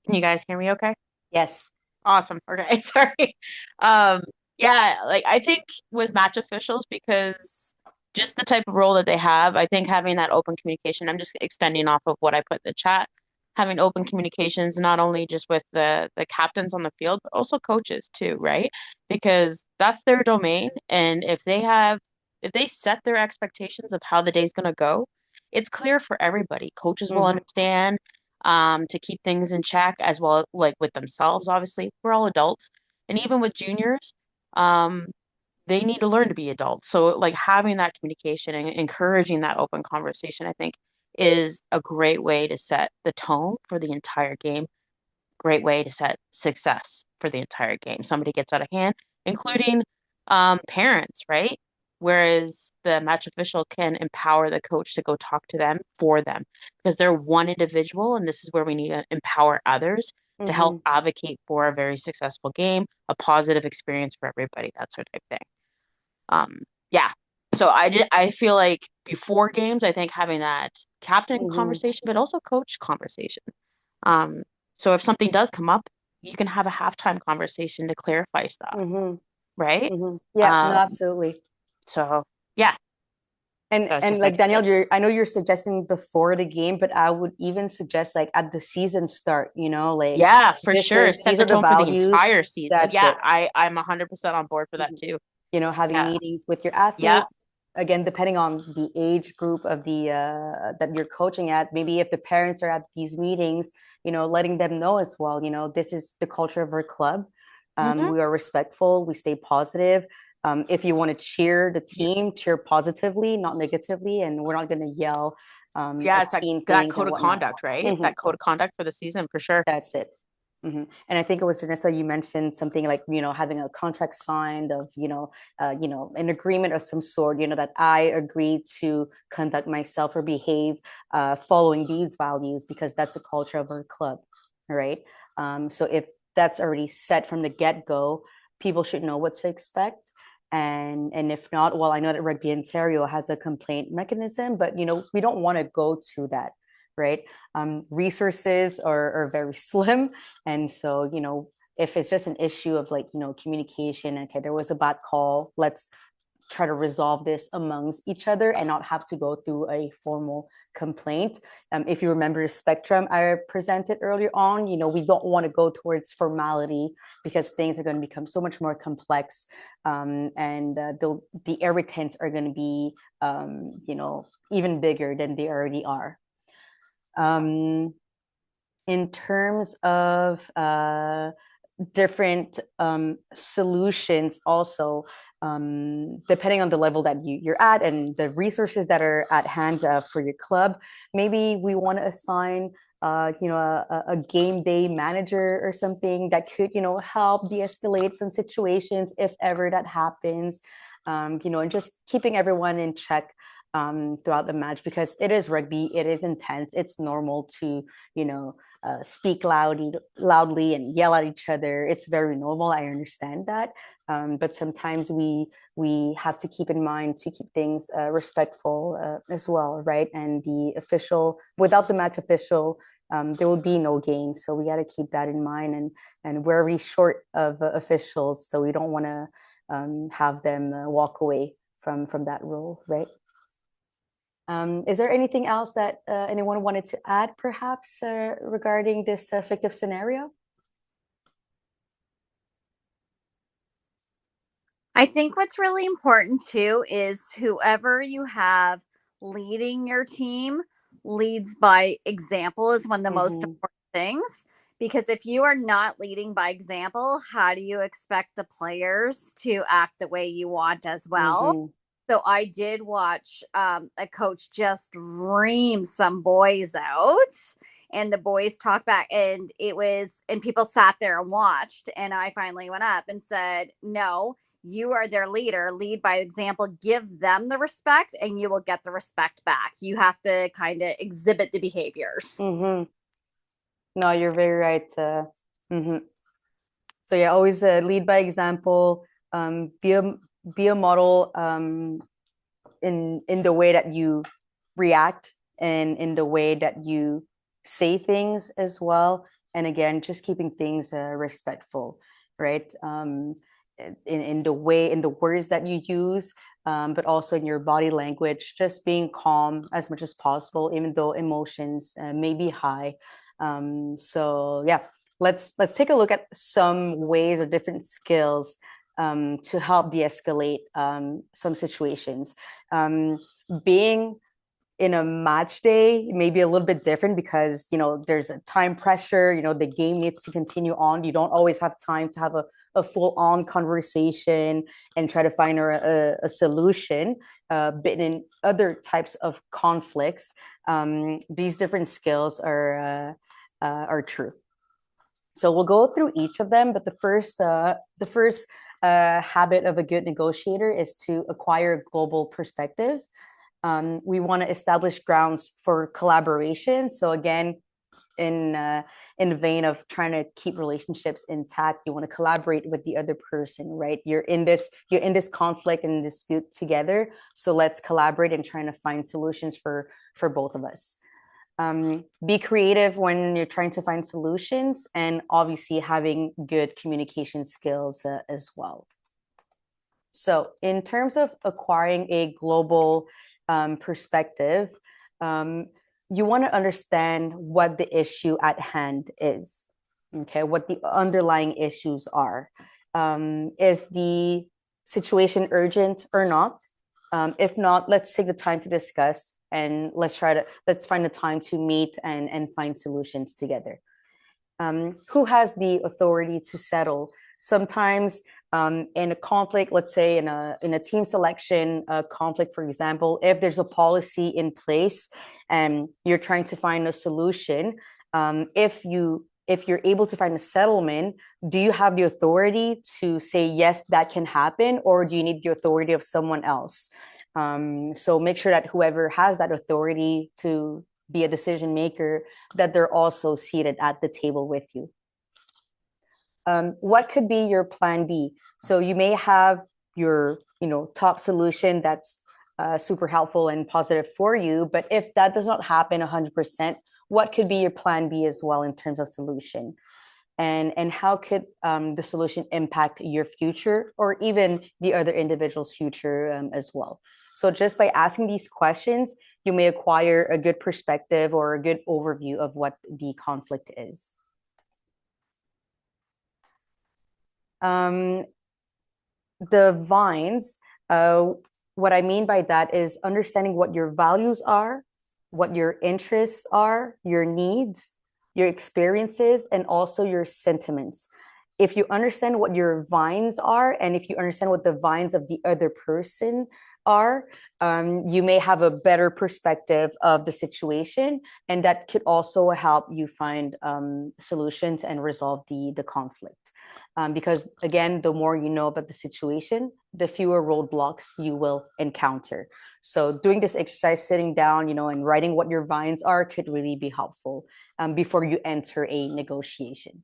Can you guys hear me okay? Yes. Awesome. Okay. Sorry. Um, yeah, like I think with match officials, because just the type of role that they have, I think having that open communication, I'm just extending off of what I put in the chat, having open communications not only just with the captains on the field, but also coaches too, right? Because that's their domain. And if they set their expectations of how the day's gonna go, it's clear for everybody. Coaches will Mm-hmm. understand to keep things in check as well, like with themselves, obviously. We're all adults. And even with juniors, um, they need to learn to be adults. So, like, having that communication and encouraging that open conversation, I think, is a great way to set the tone for the entire game, great way to set success for the entire game. Somebody gets out of hand, including parents, right? Whereas the match official can empower the coach to go talk to them for them because they're one individual, and this is where we need to empower others to help Mm-hmm. advocate for a very successful game, a positive experience for everybody, that sort of thing. Um, yeah. So I feel like before games, I think having that captain Mm-hmm. conversation, but also coach conversation. Um, So if something does come up, you can have a halftime conversation to clarify stuff, Mm-hmm. right? Mm-hmm. Yeah, no, Um, absolutely. so yeah, that's And just my like two Danielle, cents. I know you're suggesting before the game, but I would even suggest like at the season start, like Yeah, for sure. Set these the are the tone for the values. entire season. That's Yeah, it. I'm 100% on board for that Mhm. too. Having Yeah. meetings with your Yeah. athletes, again, depending on the age group of the that you're coaching at. Maybe if the parents are at these meetings, letting them know as well, this is the culture of our club. Hmm. We are respectful, we stay positive. If you want to cheer the team, cheer positively, not negatively, and we're not going to yell Yeah, it's obscene that things code and of whatnot. conduct, right? Mhm. That code of conduct for the season for sure. That's it. And I think it was Vanessa, you mentioned something like, having a contract signed of, an agreement of some sort, that I agree to conduct myself or behave following these values because that's the culture of our club, right? So if that's already set from the get-go, people should know what to expect. And if not, well, I know that Rugby Ontario has a complaint mechanism, but we don't want to go to that, right? Resources are very slim, and so if it's just an issue of like communication, okay, there was a bad call, let's try to resolve this amongst each other and not have to go through a formal complaint. If you remember the spectrum I presented earlier on, we don't want to go towards formality because things are going to become so much more complex, and the irritants are going to be even bigger than they already are. In terms of different solutions also, depending on the level that you're at and the resources that are at hand for your club, maybe we want to assign a game day manager or something that could help de-escalate some situations if ever that happens, and just keeping everyone in check throughout the match, because it is rugby, it is intense, it's normal to speak loudly and yell at each other. It's very normal. I understand that, but sometimes we have to keep in mind to keep things respectful as well, right? And the official, without the match official, there will be no game. So we got to keep that in mind. And we're already short of officials, so we don't want to have them walk away from that role, right? Is there anything else that anyone wanted to add, perhaps, regarding this fictive scenario? I think what's really important too is whoever you have leading your team leads by example is one of the most Mm-hmm. important things. Because if you are not leading by example, how do you expect the players to act the way you want as well? Mm-hmm. So I did watch a coach just ream some boys out, and the boys talked back, and people sat there and watched. And I finally went up and said, no, you are their leader, lead by example, give them the respect, and you will get the respect back. You have to kind of exhibit the behaviors. Mm-hmm. No, you're very right. Mm-hmm. So yeah, always lead by example. Be a model in the way that you react and in the way that you say things as well. And again, just keeping things respectful, right? In the words that you use, but also in your body language, just being calm as much as possible, even though emotions may be high. So yeah, let's take a look at some ways or different skills to help de-escalate some situations. Being in a match day may be a little bit different because there's a time pressure, the game needs to continue on, you don't always have time to have a full-on conversation and try to find a solution, but in other types of conflicts, these different skills are true. So we'll go through each of them, but the first habit of a good negotiator is to acquire global perspective. We want to establish grounds for collaboration. So again, in the vein of trying to keep relationships intact, you want to collaborate with the other person, right? You're in this conflict and dispute together. So let's collaborate and trying to find solutions for both of us. Be creative when you're trying to find solutions, and obviously having good communication skills as well. So in terms of acquiring a global perspective, you want to understand what the issue at hand is, okay, what the underlying issues are. Is the situation urgent or not? If not, let's take the time to discuss, and let's find the time to meet and find solutions together. Who has the authority to settle? Sometimes in a conflict, let's say in a team selection conflict, for example, if there's a policy in place and you're trying to find a solution, if you're able to find a settlement, do you have the authority to say, yes, that can happen, or do you need the authority of someone else? So make sure that whoever has that authority to be a decision maker, that they're also seated at the table with you. What could be your plan B? So you may have your, top solution that's super helpful and positive for you, but if that does not happen 100%, what could be your plan B as well in terms of solution? And how could the solution impact your future or even the other individual's future as well? So just by asking these questions, you may acquire a good perspective or a good overview of what the conflict is. The vines, what I mean by that is understanding what your values are, what your interests are, your needs, your experiences, and also your sentiments. If you understand what your vines are, and if you understand what the vines of the other person are, you may have a better perspective of the situation, and that could also help you find solutions and resolve the conflict. Because again, the more you know about the situation, the fewer roadblocks you will encounter. So doing this exercise, sitting down, and writing what your vines are could really be helpful before you enter a negotiation.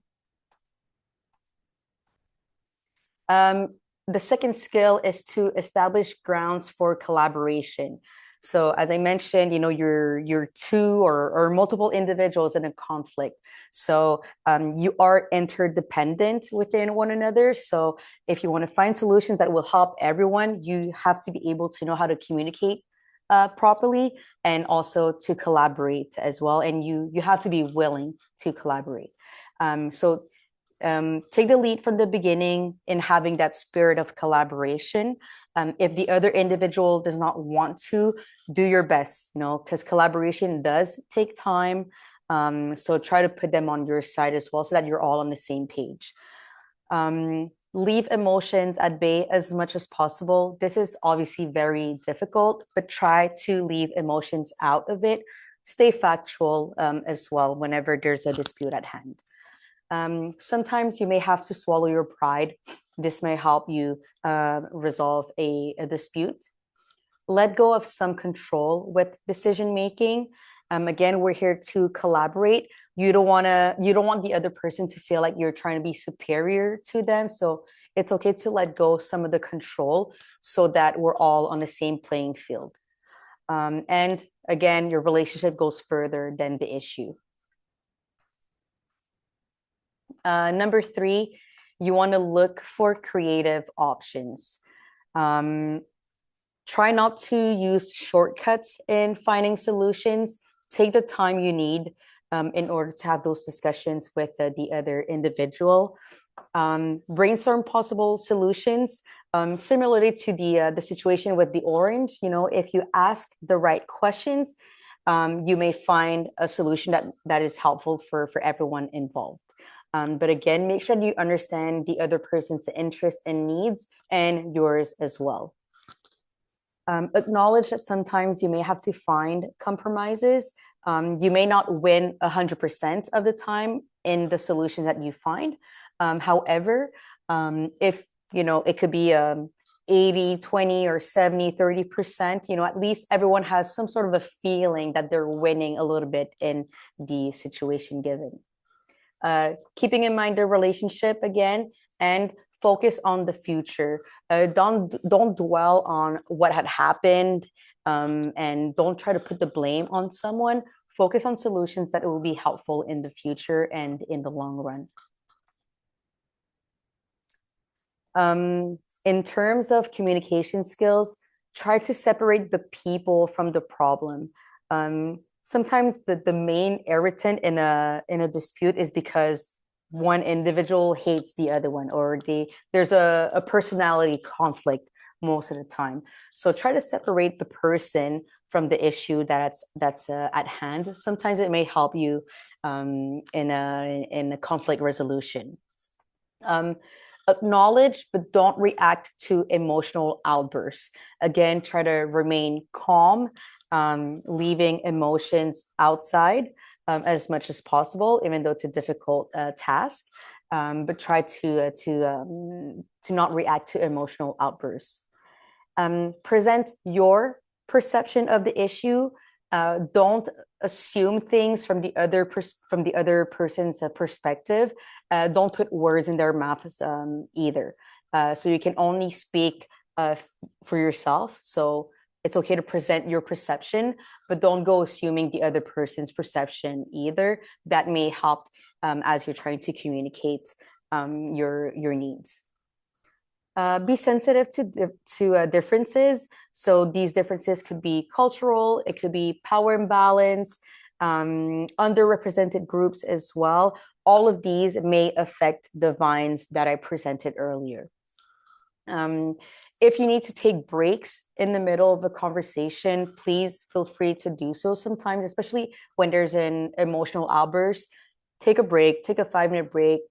The second skill is to establish grounds for collaboration. So as I mentioned, you're two or multiple individuals in a conflict. So you are interdependent within one another. So if you want to find solutions that will help everyone, you have to be able to know how to communicate properly and also to collaborate as well. And you have to be willing to collaborate. So take the lead from the beginning in having that spirit of collaboration. If the other individual does not want to, do your best, because collaboration does take time. So try to put them on your side as well so that you're all on the same page. Leave emotions at bay as much as possible. This is obviously very difficult, but try to leave emotions out of it. Stay factual as well whenever there's a dispute at hand. Sometimes you may have to swallow your pride. This may help you resolve a dispute. Let go of some control with decision making. Again, we're here to collaborate. You don't want the other person to feel like you're trying to be superior to them. So it's okay to let go of some of the control so that we're all on the same playing field. And again, your relationship goes further than the issue. Number 3, you want to look for creative options. Try not to use shortcuts in finding solutions. Take the time you need in order to have those discussions with the other individual. Brainstorm possible solutions. Similarly to the situation with the orange, if you ask the right questions, you may find a solution that is helpful for everyone involved. But again, make sure you understand the other person's interests and needs and yours as well. Acknowledge that sometimes you may have to find compromises. You may not win 100% of the time in the solution that you find. However, if, it could be 80, 20 or 70, 30%, at least everyone has some sort of a feeling that they're winning a little bit in the situation given. Keeping in mind the relationship again, and focus on the future. Don't dwell on what had happened, and don't try to put the blame on someone. focus on solutions that will be helpful in the future and in the long run. In terms of communication skills, try to separate the people from the problem. Sometimes the main irritant in a dispute is because one individual hates the other one, or there's a personality conflict most of the time. So try to separate the person from the issue that's at hand. Sometimes it may help you in a conflict resolution. Acknowledge, but don't react to emotional outbursts. Again, try to remain calm, leaving emotions outside as much as possible, even though it's a difficult task. But try to not react to emotional outbursts. Present your perception of the issue. Don't assume things from the other person's perspective. Don't put words in their mouths either. So you can only speak for yourself. So it's okay to present your perception, but don't go assuming the other person's perception either. That may help as you're trying to communicate your needs. Be sensitive to differences. So these differences could be cultural, it could be power imbalance, underrepresented groups as well. All of these may affect the vines that I presented earlier. If you need to take breaks in the middle of a conversation, please feel free to do so sometimes, especially when there's an emotional outburst. Take a break, take a 5-minute break,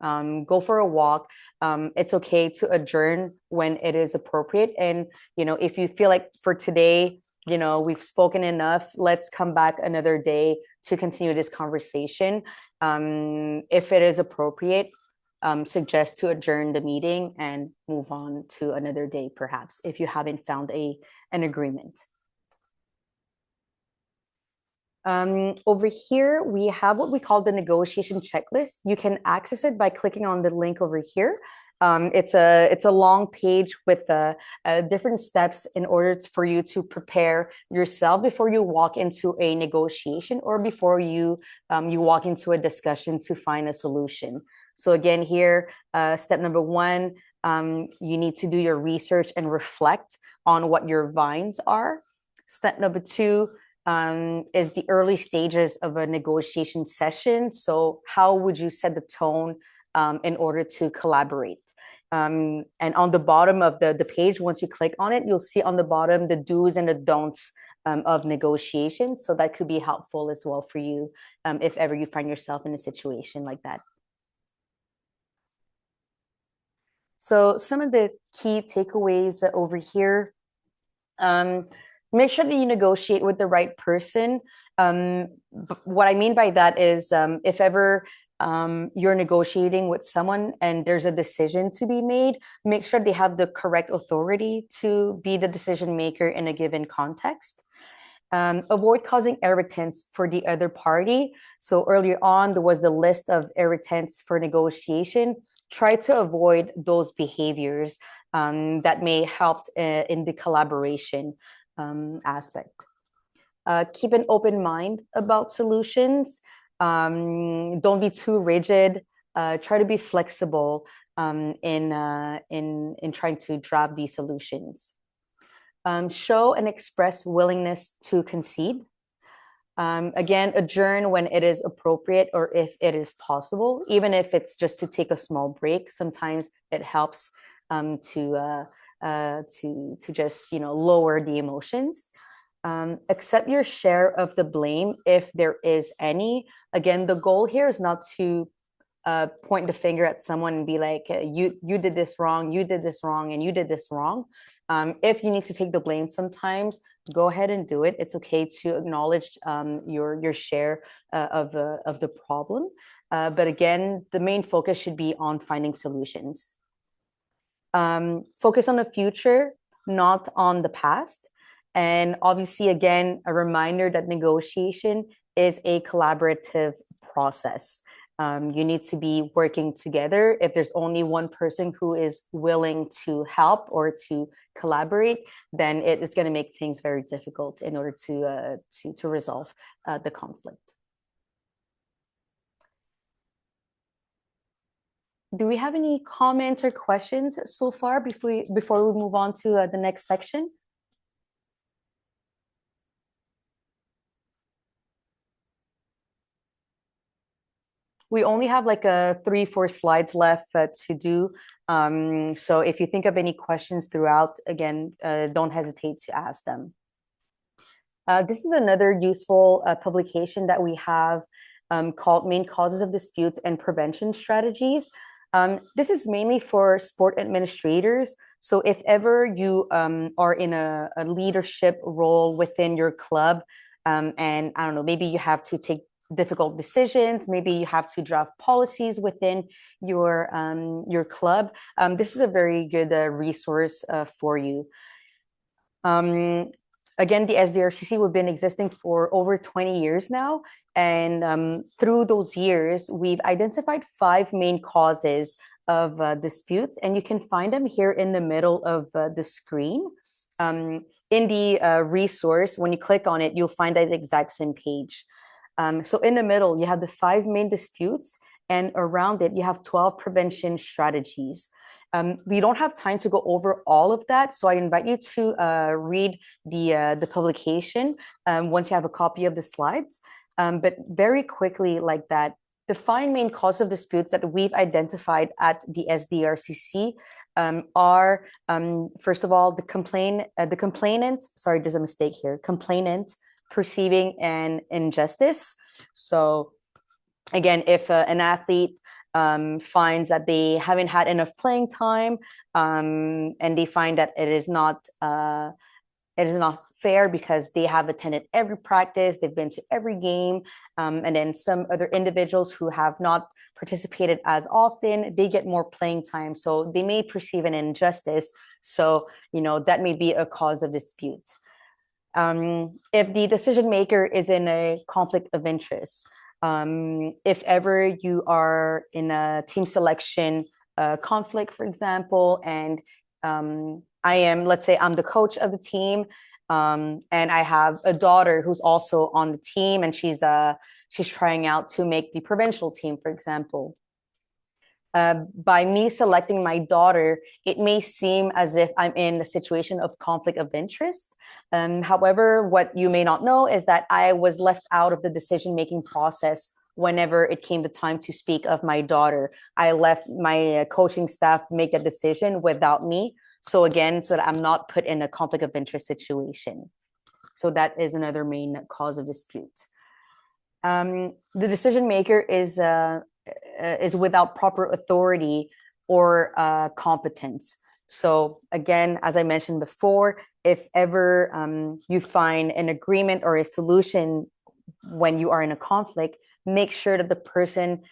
go for a walk. It's okay to adjourn when it is appropriate. And, if you feel like for today, we've spoken enough, let's come back another day to continue this conversation. If it is appropriate, suggest to adjourn the meeting and move on to another day, perhaps, if you haven't found an agreement. Over here, we have what we call the negotiation checklist. You can access it by clicking on the link over here. It's a long page with different steps in order for you to prepare yourself before you walk into a negotiation or before you walk into a discussion to find a solution. So again, here, step number 1, you need to do your research and reflect on what your vines are. Step number 2, is the early stages of a negotiation session. So how would you set the tone in order to collaborate? And on the bottom of the page, once you click on it, you'll see on the bottom the do's and the don'ts of negotiation. So that could be helpful as well for you if ever you find yourself in a situation like that. So some of the key takeaways over here. Make sure that you negotiate with the right person. What I mean by that is if ever you're negotiating with someone and there's a decision to be made, make sure they have the correct authority to be the decision maker in a given context. Avoid causing irritants for the other party. So earlier on, there was the list of irritants for negotiation. Try to avoid those behaviors that may help in the collaboration aspect. Keep an open mind about solutions. Don't be too rigid. Try to be flexible in trying to draft these solutions. Show and express willingness to concede. Again, adjourn when it is appropriate or if it is possible, even if it's just to take a small break. Sometimes it helps to just lower the emotions. Accept your share of the blame if there is any. Again, the goal here is not to point the finger at someone and be like, you did this wrong, you did this wrong, and you did this wrong. If you need to take the blame sometimes, go ahead and do it. It's okay to acknowledge your share of the problem. But again, the main focus should be on finding solutions. Focus on the future, not on the past. And obviously, again, a reminder that negotiation is a collaborative process. You need to be working together. If there's only one person who is willing to help or to collaborate, then it's going to make things very difficult in order to resolve the conflict. Do we have any comments or questions so far before we move on to the next section? We only have like 3-4 slides left to do. So if you think of any questions throughout, again, don't hesitate to ask them. This is another useful publication that we have called Main Causes of Disputes and Prevention Strategies. This is mainly for sport administrators. So if ever you are in a leadership role within your club, and I don't know, maybe you have to take difficult decisions, maybe you have to draft policies within your club, this is a very good resource for you. Again, the SDRCC we've been existing for over 20 years now, and through those years, we've identified 5 main causes of disputes, and you can find them here in the middle of the screen. In the resource, when you click on it, you'll find that exact same page. So in the middle, you have the 5 main disputes, and around it, you have 12 prevention strategies. We don't have time to go over all of that, so I invite you to read the publication once you have a copy of the slides. But very quickly, like that, the 5 main causes of disputes that we've identified at the SDRCC are, first of all, the complainant. Sorry, there's a mistake here. Complainant perceiving an injustice. So again, if an athlete finds that they haven't had enough playing time, and they find that it is not fair because they have attended every practice, they've been to every game, and then some other individuals who have not participated as often, they get more playing time, so they may perceive an injustice. So that may be a cause of dispute. If the decision maker is in a conflict of interest, if ever you are in a team selection conflict, for example, and let's say I'm the coach of the team, and I have a daughter who's also on the team, and she's trying out to make the provincial team, for example. By me selecting my daughter, it may seem as if I'm in a situation of conflict of interest. However, what you may not know is that I was left out of the decision-making process whenever it came the time to speak of my daughter. I left my coaching staff make a decision without me. So again, so that I'm not put in a conflict of interest situation. So that is another main cause of dispute. The decision maker is without proper authority or competence. So again, as I mentioned before, if ever you find an agreement or a solution when you are in a conflict, make sure that the person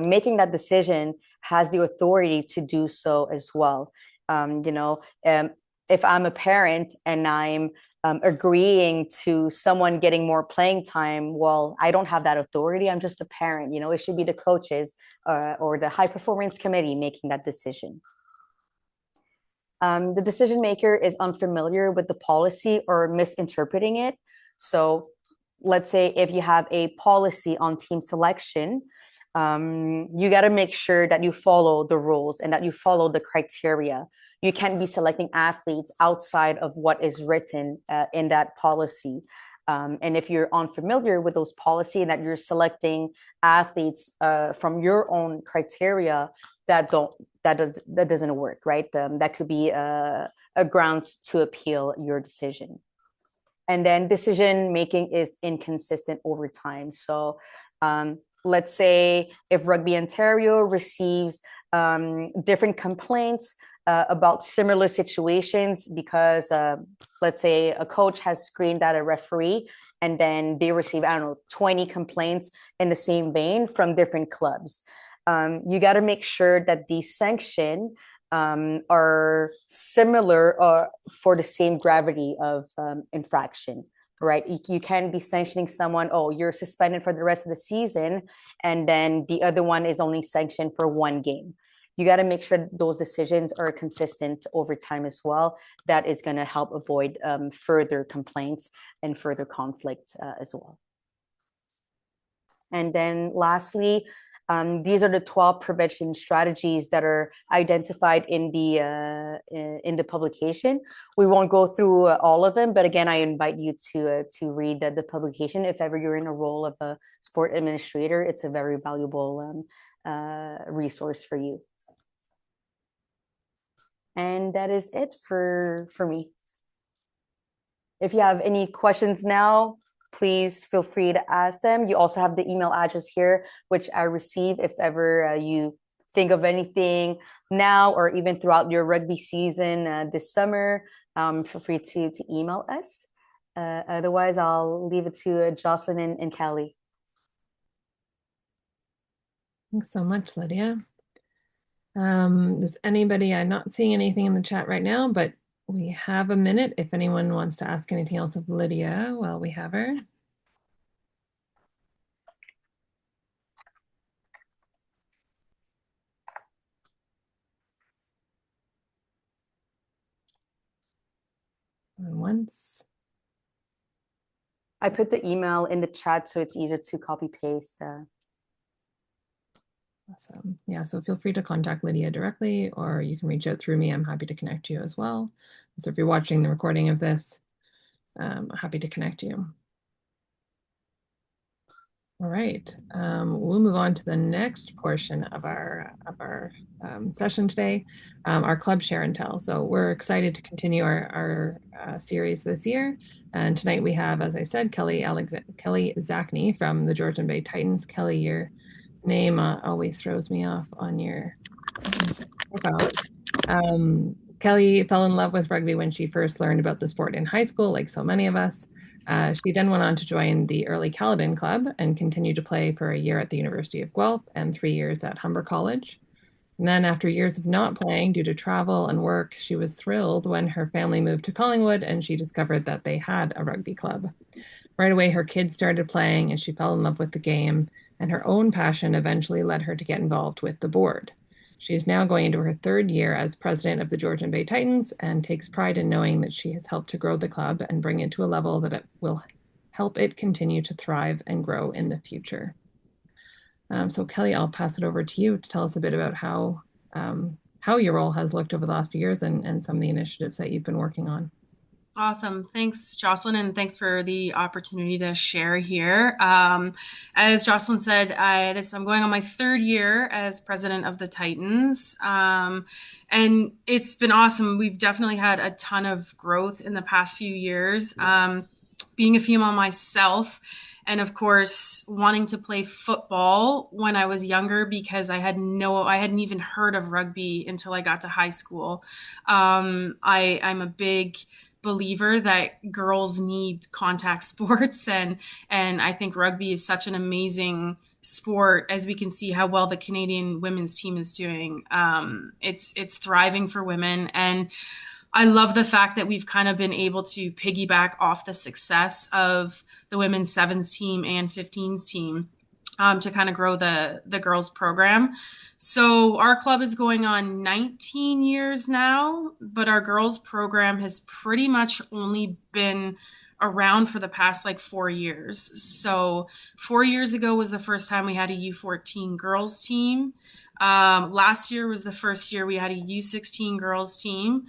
making that decision has the authority to do so as well. If I'm a parent and I'm agreeing to someone getting more playing time, well, I don't have that authority. I'm just a parent. It should be the coaches or the high performance committee making that decision. The decision maker is unfamiliar with the policy or misinterpreting it. So let's say if you have a policy on team selection, you got to make sure that you follow the rules and that you follow the criteria. You can't be selecting athletes outside of what is written in that policy. And if you're unfamiliar with those policies and that you're selecting athletes from your own criteria, that doesn't work, right? That could be a ground to appeal your decision. And then decision making is inconsistent over time. So let's say if Rugby Ontario receives different complaints about similar situations because let's say a coach has screamed at a referee and then they receive, 20 complaints in the same vein from different clubs. You got to make sure that the sanction are similar or for the same gravity of infraction, right? You can't be sanctioning someone, oh, you're suspended for the rest of the season, and then the other one is only sanctioned for one game. You got to make sure those decisions are consistent over time as well. That is going to help avoid further complaints and further conflict as well. And then lastly, these are the 12 prevention strategies that are identified in the publication. We won't go through all of them, but again, I invite you to read the publication. If ever you're in a role of a sport administrator, it's a very valuable resource for you. And that is it for me. If you have any questions now, please feel free to ask them. You also have the email address here, which I receive if ever you think of anything now or even throughout your rugby season this summer. Feel free to email us. Otherwise, I'll leave it to Jocelyn and Kelly. Thanks so much, Lydia. Does anybody, I'm not seeing anything in the chat right now, but we have a minute if anyone wants to ask anything else of Lydia while we have her. Once. I put the email in the chat so it's easier to copy paste. Awesome. Yeah, so feel free to contact Lydia directly, or you can reach out through me. I'm happy to connect you as well. So if you're watching the recording of this, I'm happy to connect you. All right, we'll move on to the next portion of our session today, our club share and tell. So we're excited to continue our series this year. And tonight we have, as I said, Kelly Zacny from the Georgian Bay Titans. Kelly, your name always throws me off on your profile. Kelly fell in love with rugby when she first learned about the sport in high school, like so many of us. She then went on to join the early Caledon Club and continued to play for a year at the University of Guelph and 3 years at Humber College. And then after years of not playing due to travel and work, she was thrilled when her family moved to Collingwood and she discovered that they had a rugby club. Right away, her kids started playing and she fell in love with the game, and her own passion eventually led her to get involved with the board. She is now going into her 3rd year as president of the Georgian Bay Titans and takes pride in knowing that she has helped to grow the club and bring it to a level that it will help it continue to thrive and grow in the future. So Kelly, I'll pass it over to you to tell us a bit about how your role has looked over the last few years and some of the initiatives that you've been working on. Awesome. Thanks, Jocelyn, and thanks for the opportunity to share here. As Jocelyn said, I'm going on my 3rd year as president of the Titans, and it's been awesome. We've definitely had a ton of growth in the past few years. Being a female myself, and of course, wanting to play football when I was younger because I hadn't even heard of rugby until I got to high school. I'm a big believer that girls need contact sports, and I think rugby is such an amazing sport, as we can see how well the Canadian women's team is doing. It's thriving for women, and I love the fact that we've kind of been able to piggyback off the success of the women's sevens team and 15s team to kind of grow the girls program. So our club is going on 19 years now, but our girls program has pretty much only been around for the past 4 years. So 4 years ago was the first time we had a U14 girls team. Last year was the first year we had a U16 girls team.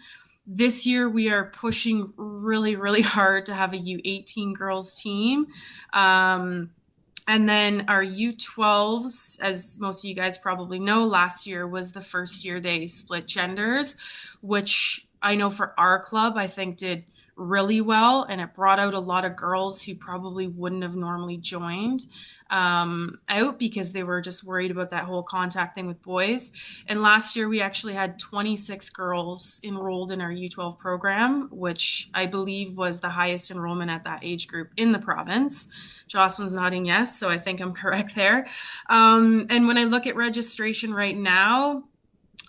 This year we are pushing really, really hard to have a U18 girls team. And then our U12s, as most of you guys probably know, last year was the first year they split genders, which I know for our club, I think did really well. And it brought out a lot of girls who probably wouldn't have normally joined out because they were just worried about that whole contact thing with boys. And last year we actually had 26 girls enrolled in our U12 program, which I believe was the highest enrollment at that age group in the province. Jocelyn's nodding yes, so I think I'm correct there. And when I look at registration right now,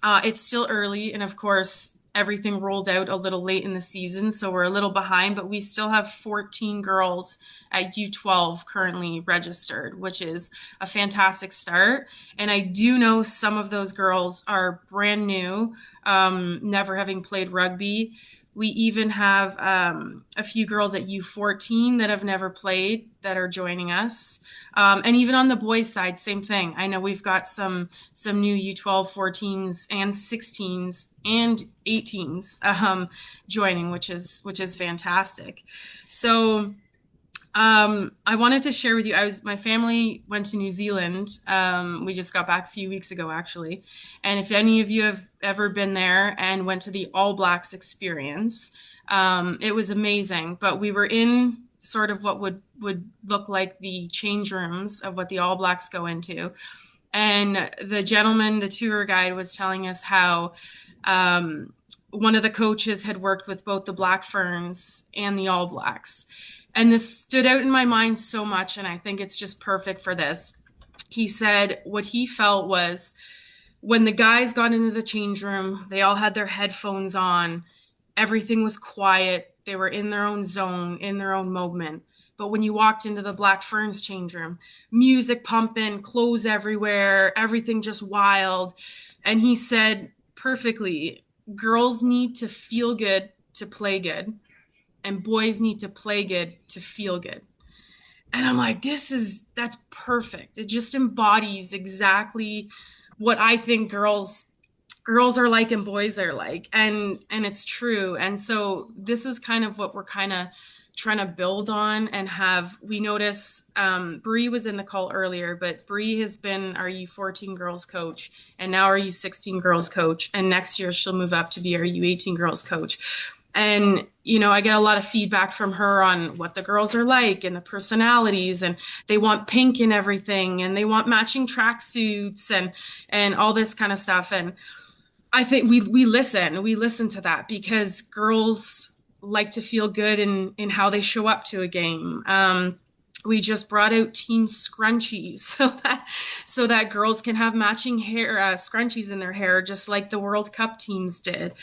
it's still early, and of course everything rolled out a little late in the season, so we're a little behind, but we still have 14 girls at U12 currently registered, which is a fantastic start. And I do know some of those girls are brand new, never having played rugby. We even have a few girls at U14 that have never played that are joining us. And even on the boys' side, same thing. I know we've got some new U12, 14s, and 16s and 18s joining, which is fantastic. So I wanted to share with you, my family went to New Zealand. We just got back a few weeks ago, actually. And if any of you have ever been there and went to the All Blacks experience, it was amazing. But we were in sort of what would look like the change rooms of what the All Blacks go into. And the gentleman, the tour guide, was telling us how one of the coaches had worked with both the Black Ferns and the All Blacks. And this stood out in my mind so much, and I think it's just perfect for this. He said what he felt was when the guys got into the change room, they all had their headphones on, everything was quiet, they were in their own zone, in their own moment. But when you walked into the Black Ferns change room, music pumping, clothes everywhere, everything just wild. And he said perfectly, girls need to feel good to play good, and boys need to play good to feel good. And I'm like, that's perfect. It just embodies exactly what I think girls are like and boys are like. And it's true. And so this is kind of what we're kind of trying to build on and have. We notice Bree was in the call earlier, but Bree has been our U14 girls coach and now our U16 girls coach. And next year she'll move up to be our U18 girls coach. And, I get a lot of feedback from her on what the girls are like and the personalities, and they want pink and everything, and they want matching tracksuits and all this kind of stuff. And I think we listen to that because girls like to feel good in how they show up to a game. We just brought out team scrunchies so that girls can have matching hair scrunchies in their hair, just like the World Cup teams did.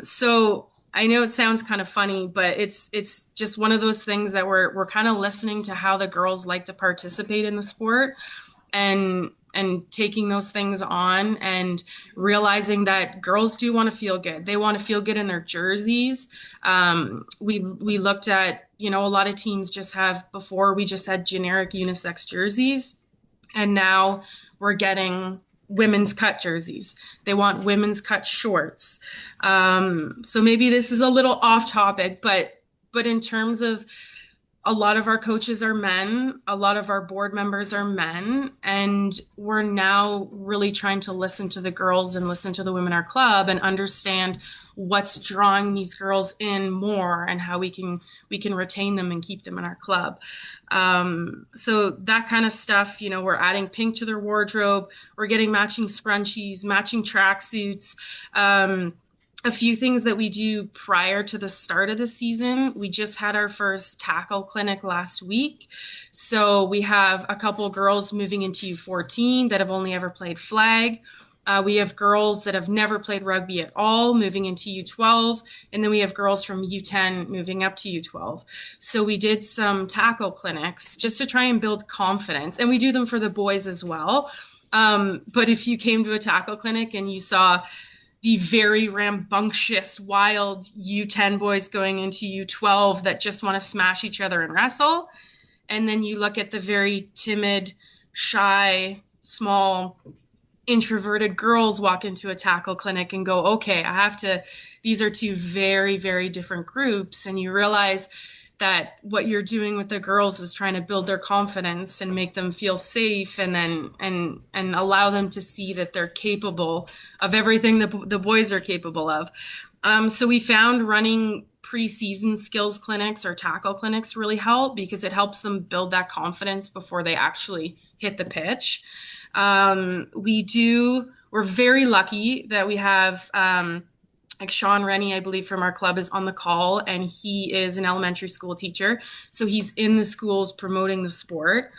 So I know it sounds kind of funny, but it's just one of those things that we're kind of listening to how the girls like to participate in the sport and taking those things on and realizing that girls do want to feel good. They want to feel good in their jerseys. We looked at, a lot of teams before we just had generic unisex jerseys, and now we're getting women's cut jerseys. They want women's cut shorts. So maybe this is a little off topic, but in terms of a lot of our coaches are men, a lot of our board members are men, and we're now really trying to listen to the girls and listen to the women in our club and understand what's drawing these girls in more and how we can retain them and keep them in our club. So that kind of stuff, we're adding pink to their wardrobe. We're getting matching scrunchies, matching tracksuits. A few things that we do prior to the start of the season. We just had our first tackle clinic last week. So we have a couple girls moving into U14 that have only ever played flag. We have girls that have never played rugby at all moving into U12. And then we have girls from U10 moving up to U12. So we did some tackle clinics just to try and build confidence. And we do them for the boys as well. But if you came to a tackle clinic and you saw the very rambunctious, wild U10 boys going into U12 that just want to smash each other and wrestle, and then you look at the very timid, shy, small, introverted girls walk into a tackle clinic and go, okay, these are two very, very different groups. And you realize that what you're doing with the girls is trying to build their confidence and make them feel safe, and then and allow them to see that they're capable of everything the boys are capable of. So we found running pre-season skills clinics or tackle clinics really help because it helps them build that confidence before they actually hit the pitch. We're very lucky that we have like Sean Rennie, I believe, from our club is on the call, and he is an elementary school teacher. So he's in the schools promoting the sport.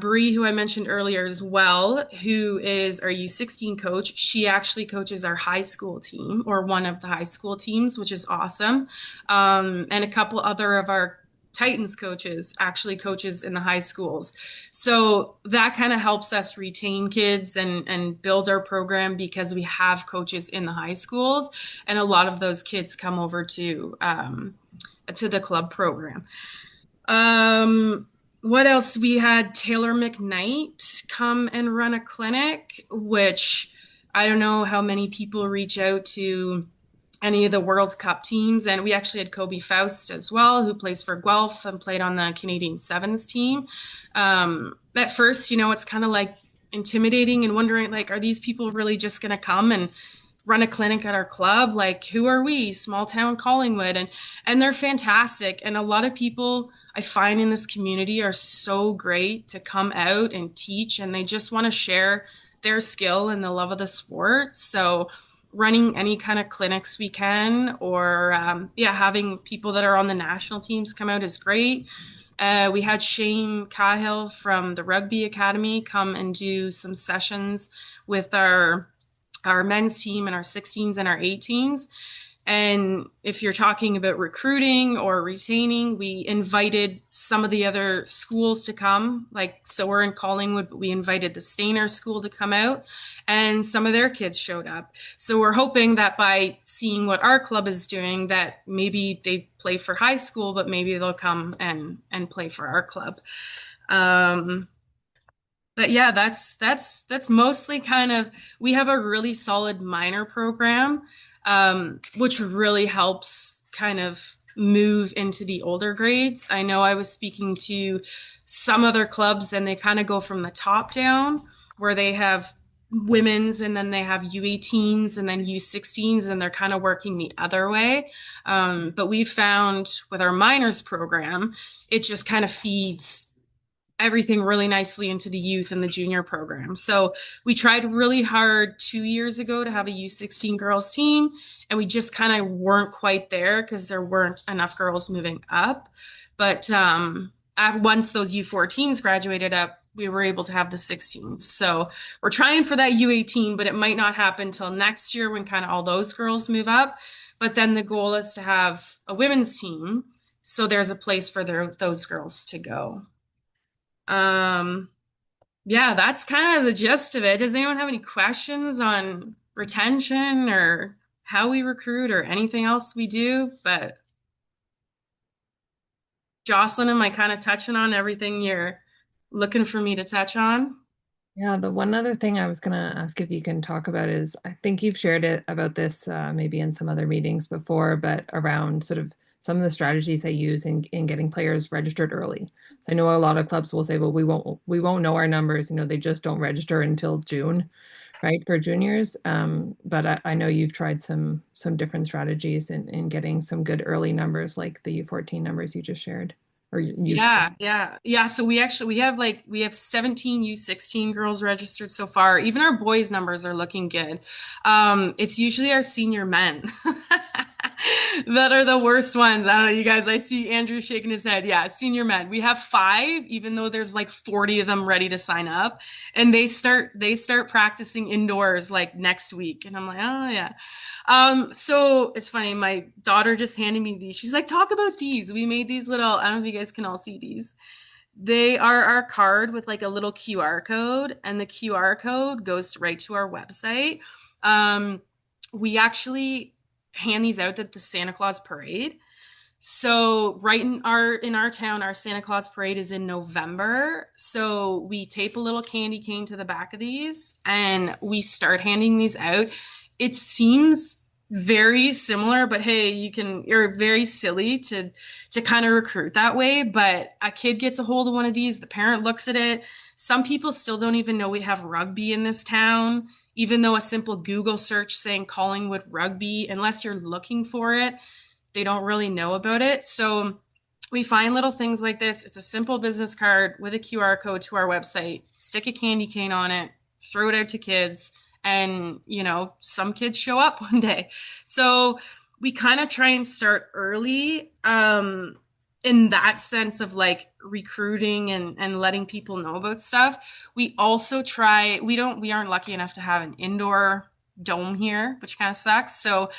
Bree, who I mentioned earlier as well, who is our U16 coach, she actually coaches our high school team, or one of the high school teams, which is awesome. And a couple other of our Titans coaches actually coaches in the high schools. So that kind of helps us retain kids and build our program because we have coaches in the high schools, and a lot of those kids come over to the club program. What else? We had Taylor McKnight come and run a clinic, which I don't know how many people reach out to any of the World Cup teams. And we actually had Kobe Faust as well, who plays for Guelph and played on the Canadian Sevens team. At first, it's kind of like intimidating and wondering, like, are these people really just going to come and run a clinic at our club? Like, who are we? Small town Collingwood. And they're fantastic. And a lot of people I find in this community are so great to come out and teach, and they just want to share their skill and the love of the sport. So running any kind of clinics we can, or having people that are on the national teams come out is great. We had Shane Cahill from the Rugby Academy come and do some sessions with our men's team and our 16s and our 18s. And if you're talking about recruiting or retaining, we invited some of the other schools to come. Like, so we're in Collingwood, but we invited the Stainer school to come out, and some of their kids showed up. So we're hoping that by seeing what our club is doing, that maybe they play for high school, but maybe they'll come and play for our club. But yeah, that's mostly kind of, we have a really solid minor program, which really helps kind of move into the older grades. I know I was speaking to some other clubs, and they kind of go from the top down, where they have women's, and then they have U18s and then U16s, and they're kind of working the other way. But we found with our minors program, it just kind of feeds everything really nicely into the youth and the junior program. So we tried really hard 2 years ago to have a U16 girls team, and we just kind of weren't quite there because there weren't enough girls moving up. But once those U14s graduated up, we were able to have the 16s. So we're trying for that U18, but it might not happen until next year when kind of all those girls move up. But then the goal is to have a women's team, so there's a place for those girls to go. Yeah, that's kind of the gist of it. Does anyone have any questions on retention or how we recruit or anything else we do? But Jocelyn, am I kind of touching on everything you're looking for me to touch on? Yeah, the one other thing I was going to ask if you can talk about is, I think you've shared it about this maybe in some other meetings before, but around sort of some of the strategies they use in getting players registered early. So I know a lot of clubs will say, well, we won't know our numbers, they just don't register until June, right, for juniors. But I know you've tried some different strategies in getting some good early numbers, like the U14 numbers you just shared. Or you. Yeah. So we have 17 U16 girls registered so far. Even our boys numbers are looking good. It's usually our senior men that are the worst ones. I don't know, you guys, I see Andrew shaking his head. Yeah, senior men. We have 5, even though there's like 40 of them ready to sign up. And they start practicing indoors like next week. And I'm like, oh yeah. So it's funny, my daughter just handed me these. She's like, talk about these. We made these little, I don't know if you guys can all see these. They are our card with like a little QR code, and the QR code goes right to our website. We actually hand these out at the Santa Claus parade. So right in our town, our Santa Claus parade is in November. So we tape a little candy cane to the back of these, and we start handing these out. It seems very similar, but hey, you're very silly to kind of recruit that way. But a kid gets a hold of one of these, the parent looks at it. Some people still don't even know we have rugby in this town, even though a simple Google search saying Collingwood rugby, unless you're looking for it, they don't really know about it. So we find little things like this. It's a simple business card with a QR code to our website, stick a candy cane on it, throw it out to kids, and some kids show up one day. So we kind of try and start early. in that sense of like recruiting and letting people know about stuff. We also try, we aren't lucky enough to have an indoor dome here, which kind of sucks. So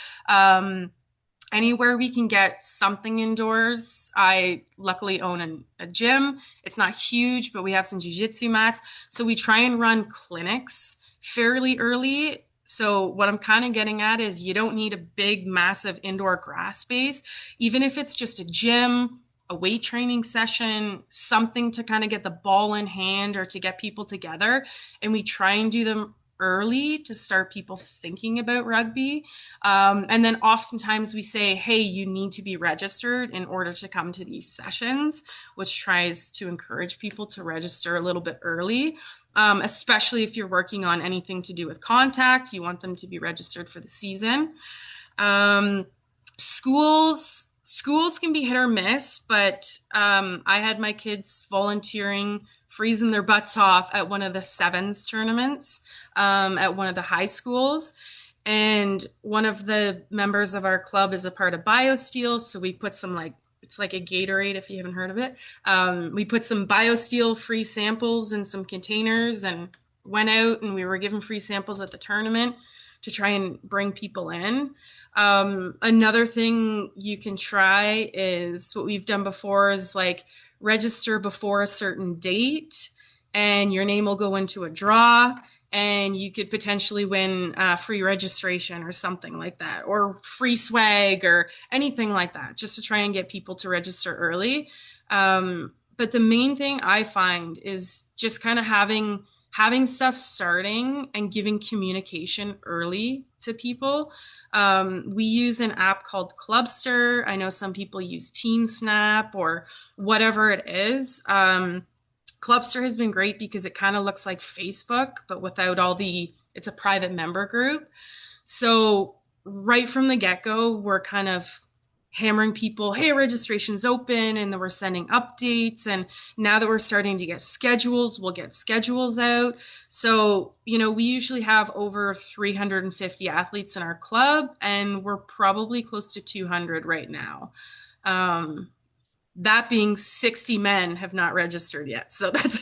anywhere we can get something indoors. I luckily own a gym. It's not huge, but we have some jujitsu mats. So we try and run clinics fairly early. So what I'm kind of getting at is you don't need a big, massive indoor grass space. Even if it's just a gym, a weight training session, something to kind of get the ball in hand or to get people together. And we try and do them early to start people thinking about rugby. And then oftentimes we say, hey, you need to be registered in order to come to these sessions, which tries to encourage people to register a little bit early, especially if you're working on anything to do with contact. You want them to be registered for the season. Schools can be hit or miss, but I had my kids volunteering, freezing their butts off at one of the sevens tournaments at one of the high schools. And one of the members of our club is a part of BioSteel. So we put some it's like a Gatorade if you haven't heard of it. We put some BioSteel free samples in some containers and went out and we were given free samples at the tournament to try and bring people in. Another thing you can try is what we've done before is like register before a certain date and your name will go into a draw and you could potentially win free registration or something like that, or free swag or anything like that, just to try and get people to register early. But the main thing I find is just kind of having stuff starting and giving communication early to people. We use an app called Clubster. I know some people use TeamSnap or whatever it is. Clubster has been great because it kind of looks like Facebook, but without it's a private member group. So right from the get-go, we're kind of hammering people, hey, registration's open, and then we're sending updates. And now that we're starting to get schedules, we'll get schedules out. So, we usually have over 350 athletes in our club, and we're probably close to 200 right now. That being 60 men have not registered yet. So that's,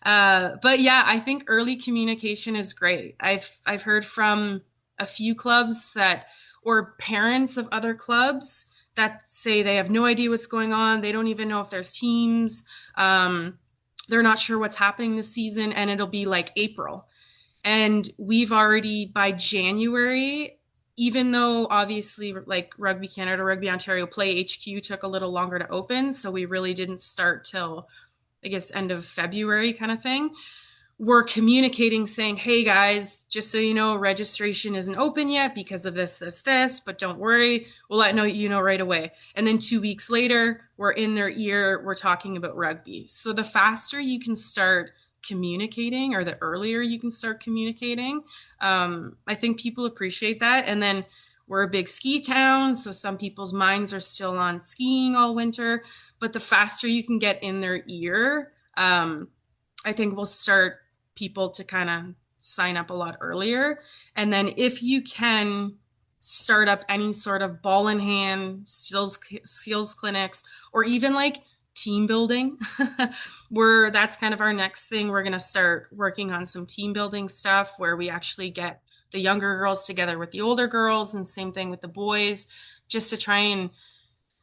but yeah, I think early communication is great. I've heard from a few clubs or parents of other clubs that say they have no idea what's going on. They don't even know if there's teams. They're not sure what's happening this season, and it'll be like April. And we've already, by January, even though obviously like Rugby Canada, Rugby Ontario Play HQ took a little longer to open, so we really didn't start till, I guess, end of February kind of thing. We're communicating saying, hey guys, just so you know, registration isn't open yet because of this, but don't worry, we'll let you know right away. And then 2 weeks later, we're in their ear, we're talking about rugby. So the faster you can start communicating, or the earlier you can start communicating, I think people appreciate that. And then we're a big ski town, so some people's minds are still on skiing all winter, but the faster you can get in their ear, I think we'll start people to kind of sign up a lot earlier. And then if you can start up any sort of ball in hand skills clinics, or even like team building, that's kind of our next thing. We're going to start working on some team building stuff where we actually get the younger girls together with the older girls, and same thing with the boys, just to try and,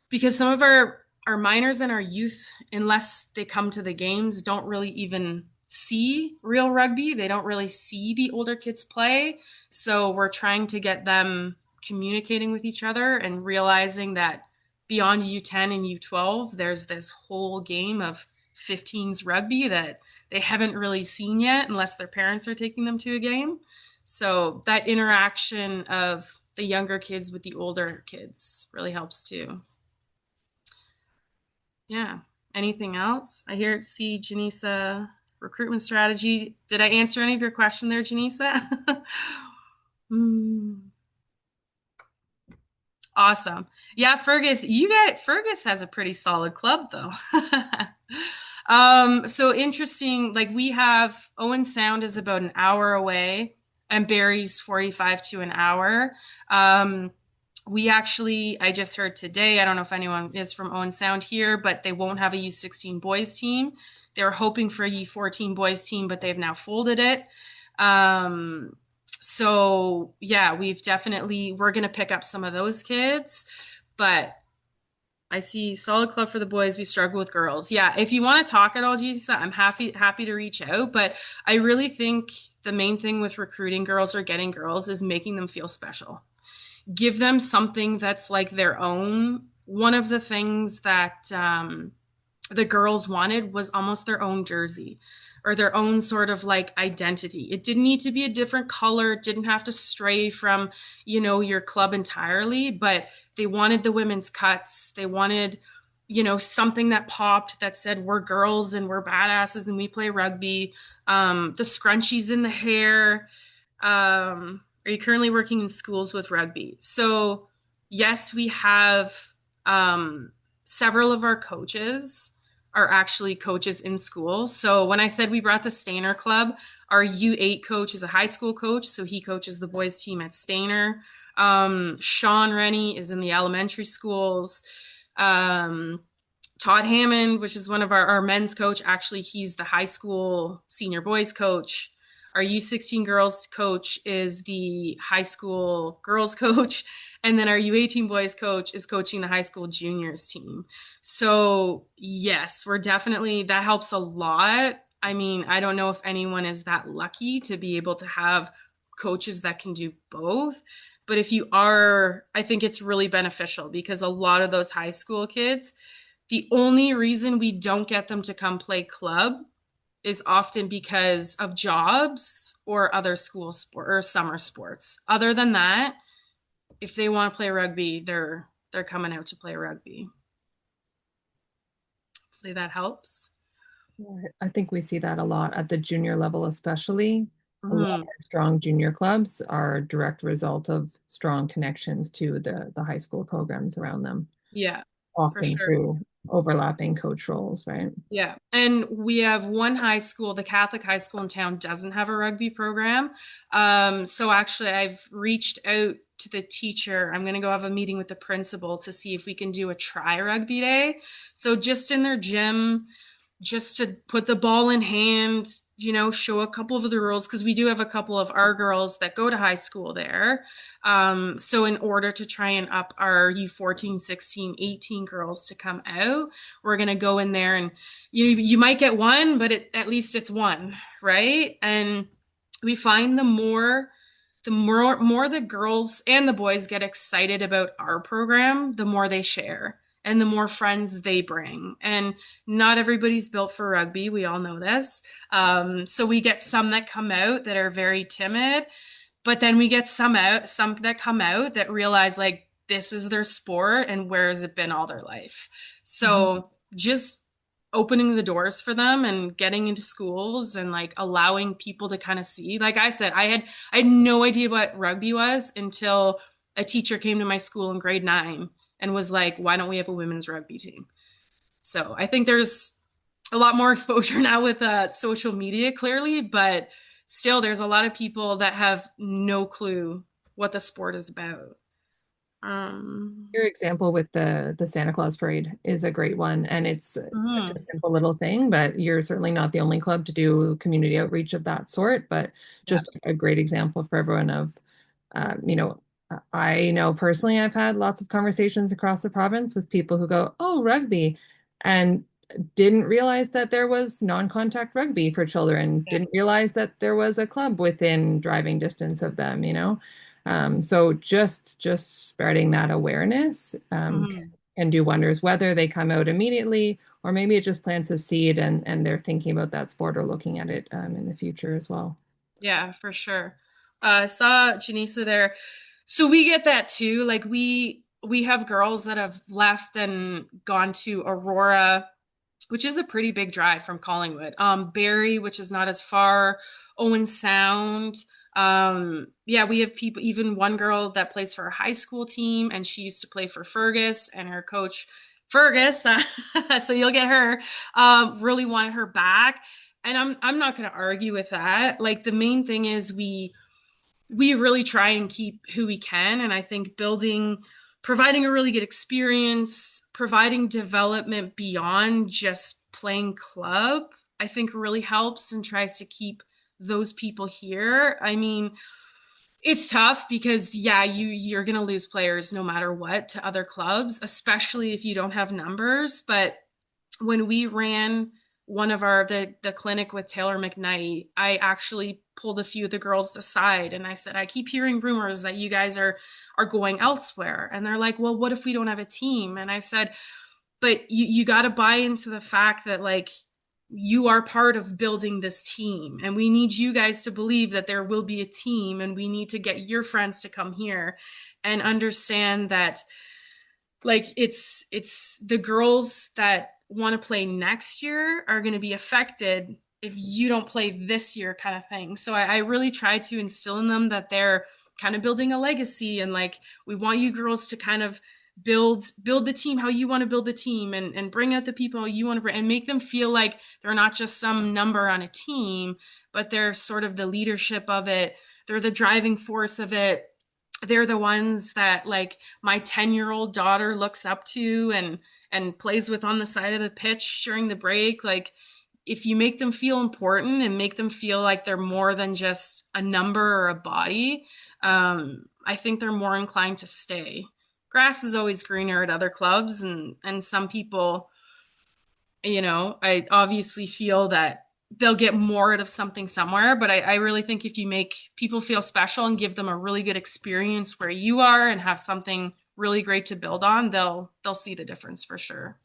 because some of our minors and our youth, unless they come to the games, don't really even see real rugby. They don't really see the older kids play. So we're trying to get them communicating with each other and realizing that beyond U10 and U12, there's this whole game of 15s rugby that they haven't really seen yet unless their parents are taking them to a game. So that interaction of the younger kids with the older kids really helps too. Yeah. Anything else? See Janisa, recruitment strategy. Did I answer any of your question there, Janisa? Awesome. Yeah, Fergus has a pretty solid club though. So interesting, like we have Owen Sound is about an hour away and Barry's 45 to an hour. I just heard today, I don't know if anyone is from Owen Sound here, but they won't have a U16 boys team. They were hoping for a U14 boys team, but they've now folded it. So yeah, we're going to pick up some of those kids, but I see solid club for the boys. We struggle with girls. Yeah, if you want to talk at all, Jesus, I'm happy to reach out. But I really think the main thing with recruiting girls or getting girls is making them feel special. Give them something that's like their own. One of the things that the girls wanted was almost their own jersey or their own sort of like identity. It didn't need to be a different color. It didn't have to stray from, your club entirely, but they wanted the women's cuts. They wanted, something that popped that said, we're girls and we're badasses and we play rugby. The scrunchies in the hair. Are you currently working in schools with rugby? So yes, we have several of our coaches are actually coaches in school. So when I said we brought the Stainer Club, our U8 coach is a high school coach. So he coaches the boys team at Stainer. Sean Rennie is in the elementary schools. Todd Hammond, which is one of our men's coach, actually, he's the high school senior boys coach. Our U16 girls coach is the high school girls coach. And then our U18 boys coach is coaching the high school juniors team. So yes, that helps a lot. I mean, I don't know if anyone is that lucky to be able to have coaches that can do both. But if you are, I think it's really beneficial because a lot of those high school kids, the only reason we don't get them to come play club is often because of jobs or other school sport or summer sports. Other than that, if they want to play rugby, they're coming out to play rugby. Hopefully that helps. I think we see that a lot at the junior level, especially. A lot Mm-hmm. of strong junior clubs are a direct result of strong connections to the high school programs around them, Yeah, for often sure. through overlapping coach roles, right? Yeah. And we have one high school, the Catholic high school in town doesn't have a rugby program. So actually I've reached out to the teacher. I'm going to go have a meeting with the principal to see if we can do a try rugby day. So just in their gym, just to put the ball in hand, show a couple of the rules, because we do have a couple of our girls that go to high school there. So in order to try and up our U14, 16, 18 girls to come out, we're going to go in there and you might get one, but at least it's one, right? And we find the more the girls and the boys get excited about our program, the more they share and the more friends they bring. And not everybody's built for rugby. We all know this. So we get some that come out that are very timid, but then we get some that come out that realize like this is their sport and where has it been all their life. So just opening the doors for them and getting into schools and like allowing people to kind of see. Like I said, I had no idea what rugby was until a teacher came to my school in grade 9 and was like, why don't we have a women's rugby team? So I think there's a lot more exposure now with social media, clearly, but still there's a lot of people that have no clue what the sport is about. Your example with the Santa Claus parade is a great one, and it's such a simple little thing, but you're certainly not the only club to do community outreach of that sort, but Yeah. just a great example for everyone of, you know, I know personally I've had lots of conversations across the province with people who go, oh, rugby, and didn't realize that there was non-contact rugby for children, Yeah. didn't realize that there was a club within driving distance of them, you know? So just spreading that awareness can do wonders, whether they come out immediately or maybe it just plants a seed and they're thinking about that sport or looking at it in the future as well. Yeah, for sure. I saw Janisa there. So we get that too. Like we have girls that have left and gone to Aurora, which is a pretty big drive from Collingwood. Barrie, which is not as far, Owen Sound. Yeah, we have people, even one girl that plays for a high school team, and she used to play for Fergus, and her coach, Fergus, so you'll get her, really wanted her back. And I'm not going to argue with that. Like the main thing is we really try and keep who we can. And I think providing a really good experience, providing development beyond just playing club, I think really helps and tries to keep those people here. I mean, it's tough because yeah, you're going to lose players no matter what to other clubs, especially if you don't have numbers. But when we ran one of the clinic with Taylor McKnight, I actually pulled a few of the girls aside and I said, I keep hearing rumors that you guys are going elsewhere. And they're like, well, what if we don't have a team? And I said, but you got to buy into the fact that like you are part of building this team and we need you guys to believe that there will be a team and we need to get your friends to come here and understand that like it's the girls that want to play next year are going to be affected if you don't play this year kind of thing. So I really try to instill in them that they're kind of building a legacy and like we want you girls to kind of build the team how you want to build the team and bring out the people you want to bring and make them feel like they're not just some number on a team, but they're sort of the leadership of it. They're the driving force of it. They're the ones that like my 10-year-old daughter looks up to and plays with on the side of the pitch during the break. Like if you make them feel important and make them feel like they're more than just a number or a body, I think they're more inclined to stay. Grass is always greener at other clubs, and some people, I obviously feel that they'll get more out of something somewhere, but I really think if you make people feel special and give them a really good experience where you are and have something really great to build on, they'll see the difference for sure.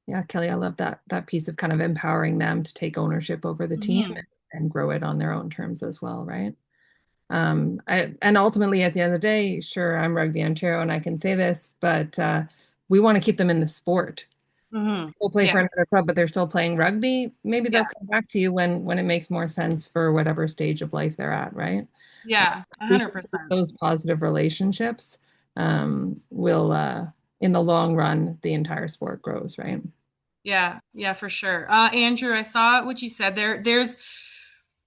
Yeah, Kelly, I love that piece of kind of empowering them to take ownership over the team Mm-hmm. and grow it on their own terms as well, right? And ultimately, at the end of the day, sure, I'm Rugby Ontario and I can say this, but we want to keep them in the sport. Mm-hmm. They'll play Yeah, for another club, but they're still playing rugby. Maybe they'll yeah, come back to you when it makes more sense for whatever stage of life they're at, right? yeah, We can keep 100%. those positive relationships will, in the long run, the entire sport grows, right? Yeah, yeah, for sure. Andrew, I saw what you said there.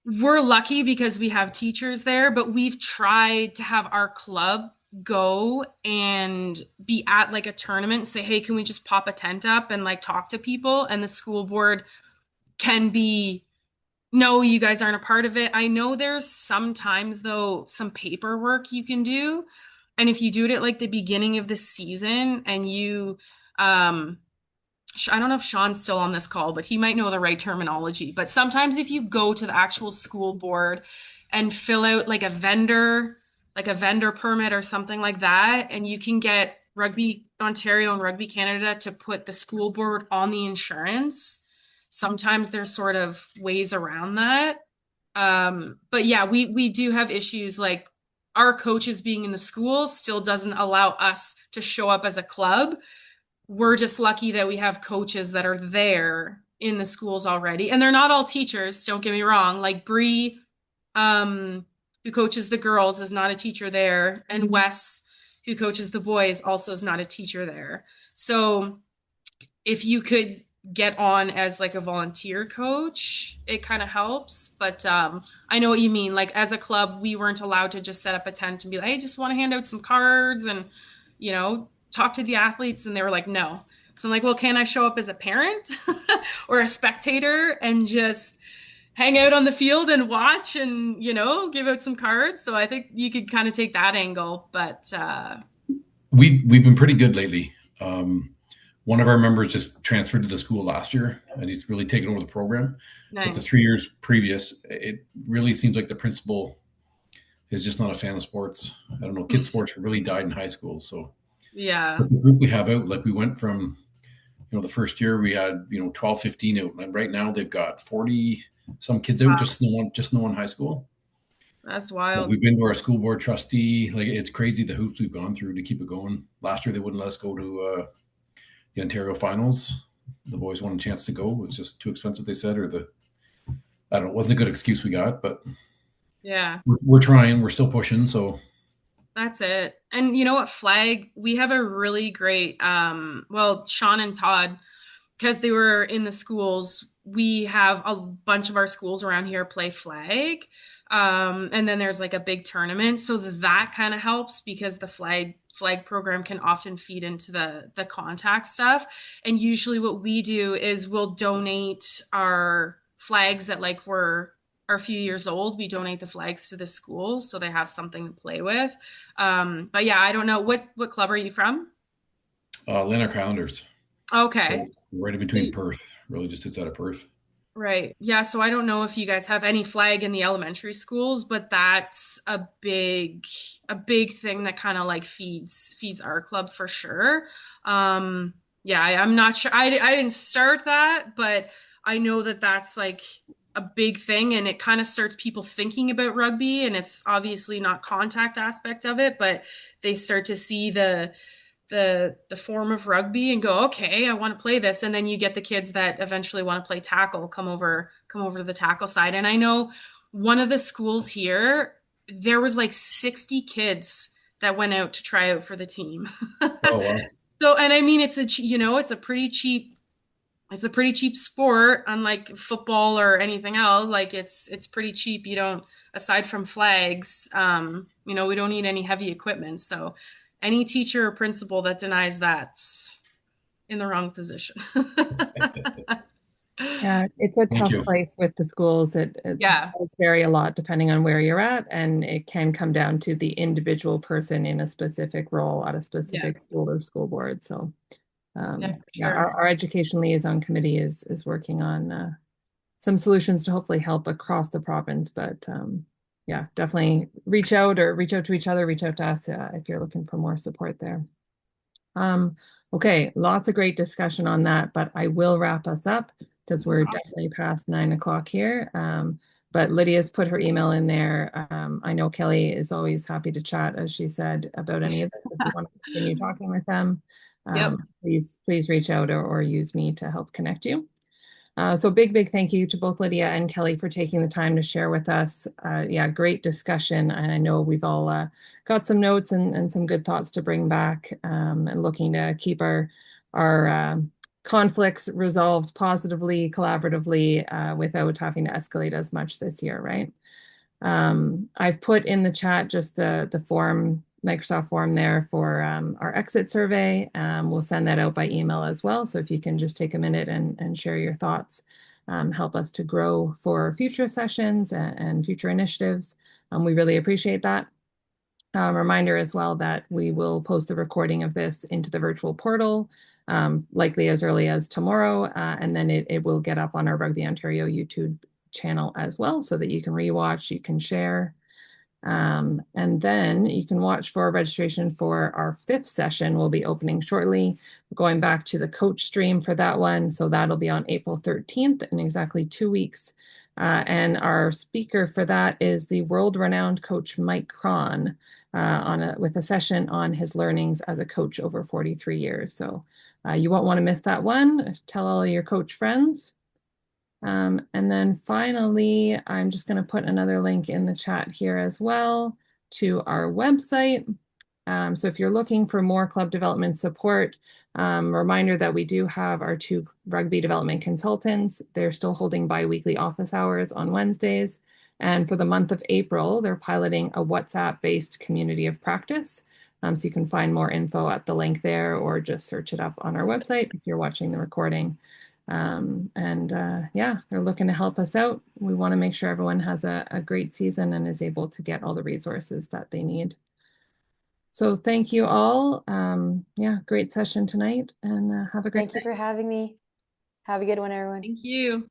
We're lucky because we have teachers there, but we've tried to have our club go and be at like a tournament, say, hey, can we just pop a tent up and like talk to people? And the school board can be, no, you guys aren't a part of it. I know there's sometimes though some paperwork you can do. And if you do it at like the beginning of the season and um, I don't know if Sean's still on this call, but he might know the right terminology. But sometimes if you go to the actual school board and fill out like a vendor permit or something like that, and you can get Rugby Ontario and Rugby Canada to put the school board on the insurance. Sometimes there's sort of ways around that. But yeah, we do have issues like our coaches being in the school still doesn't allow us to show up as a club. We're just lucky that we have coaches that are there in the schools already. And they're not all teachers, don't get me wrong. Like Bree, who coaches the girls, is not a teacher there. And Wes, who coaches the boys, also is not a teacher there. So if you could get on as like a volunteer coach, it kind of helps. But I know what you mean. Like as a club, we weren't allowed to just set up a tent and be like, hey, just want to hand out some cards and, talk to the athletes. And they were like, no. So I'm like, well, can I show up as a parent or a spectator and just hang out on the field and watch and, give out some cards? So I think you could kind of take that angle. But We've been pretty good lately. One of our members just transferred to the school last year, and he's really taken over the program. But the nice. 3 years previous, it really seems like the principal is just not a fan of sports. I don't know, kids sports really died in high school. So Yeah. but the group we have out, like we went from, the first year we had, 12, 15 out, and right now they've got 40 some kids out, Wow. just no one high school. That's But wild. we've been to our school board trustee. Like it's crazy the hoops we've gone through to keep it going. Last year they wouldn't let us go to the Ontario finals. The boys wanted a chance to go. It was just too expensive, they said, or I don't know, it wasn't a good excuse we got, but Yeah. we're trying. We're still pushing. So That's it. And you know what, Flag, we have a really great well, Sean and Todd, because they were in the schools, we have a bunch of our schools around here play flag. And then there's like a big tournament. So that kind of helps because the flag program can often feed into the contact stuff. And usually what we do is we'll donate our flags that like are a few years old. We donate the flags to the schools so they have something to play with. But yeah, I don't know. What club are you from? Lanark Highlanders. Okay. So right in between Perth, really just sits out of Perth. Right. Yeah. So I don't know if you guys have any flag in the elementary schools, but that's a big thing that kind of like feeds our club for sure. Yeah, I'm not sure. I didn't start that, but I know that that's like a big thing, and it kind of starts people thinking about rugby, and it's obviously not contact aspect of it, but they start to see the form of rugby and go, okay, I want to play this. And then you get the kids that eventually want to play tackle come over to the tackle side. And I know one of the schools here, there was like 60 kids that went out to try out for the team. Oh, wow. So, and I mean, it's a pretty cheap sport, unlike football or anything else. Like it's pretty cheap. You don't, aside from flags, we don't need any heavy equipment. So any teacher or principal that denies that's in the wrong position. Yeah, it's a Thank tough you. place with the schools. It Yeah. does vary a lot depending on where you're at, and it can come down to the individual person in a specific role at a Yeah. specific school or school board. So, Yeah, for yeah, sure. our education liaison committee is working on some solutions to hopefully help across the province. But yeah, definitely reach out to each other, reach out to us if you're looking for more support there. Okay, lots of great discussion on that, but I will wrap us up because we're definitely past 9 o'clock here. But Lydia's put her email in there. I know Kelly is always happy to chat, as she said, about any of this. If you want to continue talking with them, Yep. please reach out or use me to help connect you. So big thank you to both Lydia and Kelly for taking the time to share with us. Yeah, great discussion. I know we've all got some notes and some good thoughts to bring back and looking to keep our conflicts resolved positively, collaboratively, without having to escalate as much this year, right? I've put in the chat just the form, Microsoft form there for our exit survey. We'll send that out by email as well. So if you can just take a minute and share your thoughts, help us to grow for future sessions and future initiatives. We really appreciate that. Reminder as well that we will post the recording of this into the virtual portal, likely as early as tomorrow, and then it will get up on our Rugby Ontario YouTube channel as well so that you can rewatch, you can share. And then you can watch for registration for our 5th session. We'll be opening shortly. We're going back to the coach stream for that one. So that'll be on April 13th in exactly 2 weeks. And our speaker for that is the world-renowned coach Mike Cron with a session on his learnings as a coach over 43 years. So you won't want to miss that one. Tell all your coach friends. And then finally, I'm just going to put another link in the chat here as well to our website. So if you're looking for more club development support, reminder that we do have our 2 rugby development consultants. They're still holding bi-weekly office hours on Wednesdays. And for the month of April, they're piloting a WhatsApp-based community of practice. So you can find more info at the link there or just search it up on our website if you're watching the recording. Yeah, they're looking to help us out. We want to make sure everyone has a great season and is able to get all the resources that they need. So thank you all. Yeah, great session tonight and have a great Thank you for having me. Have a good one, everyone. Thank you.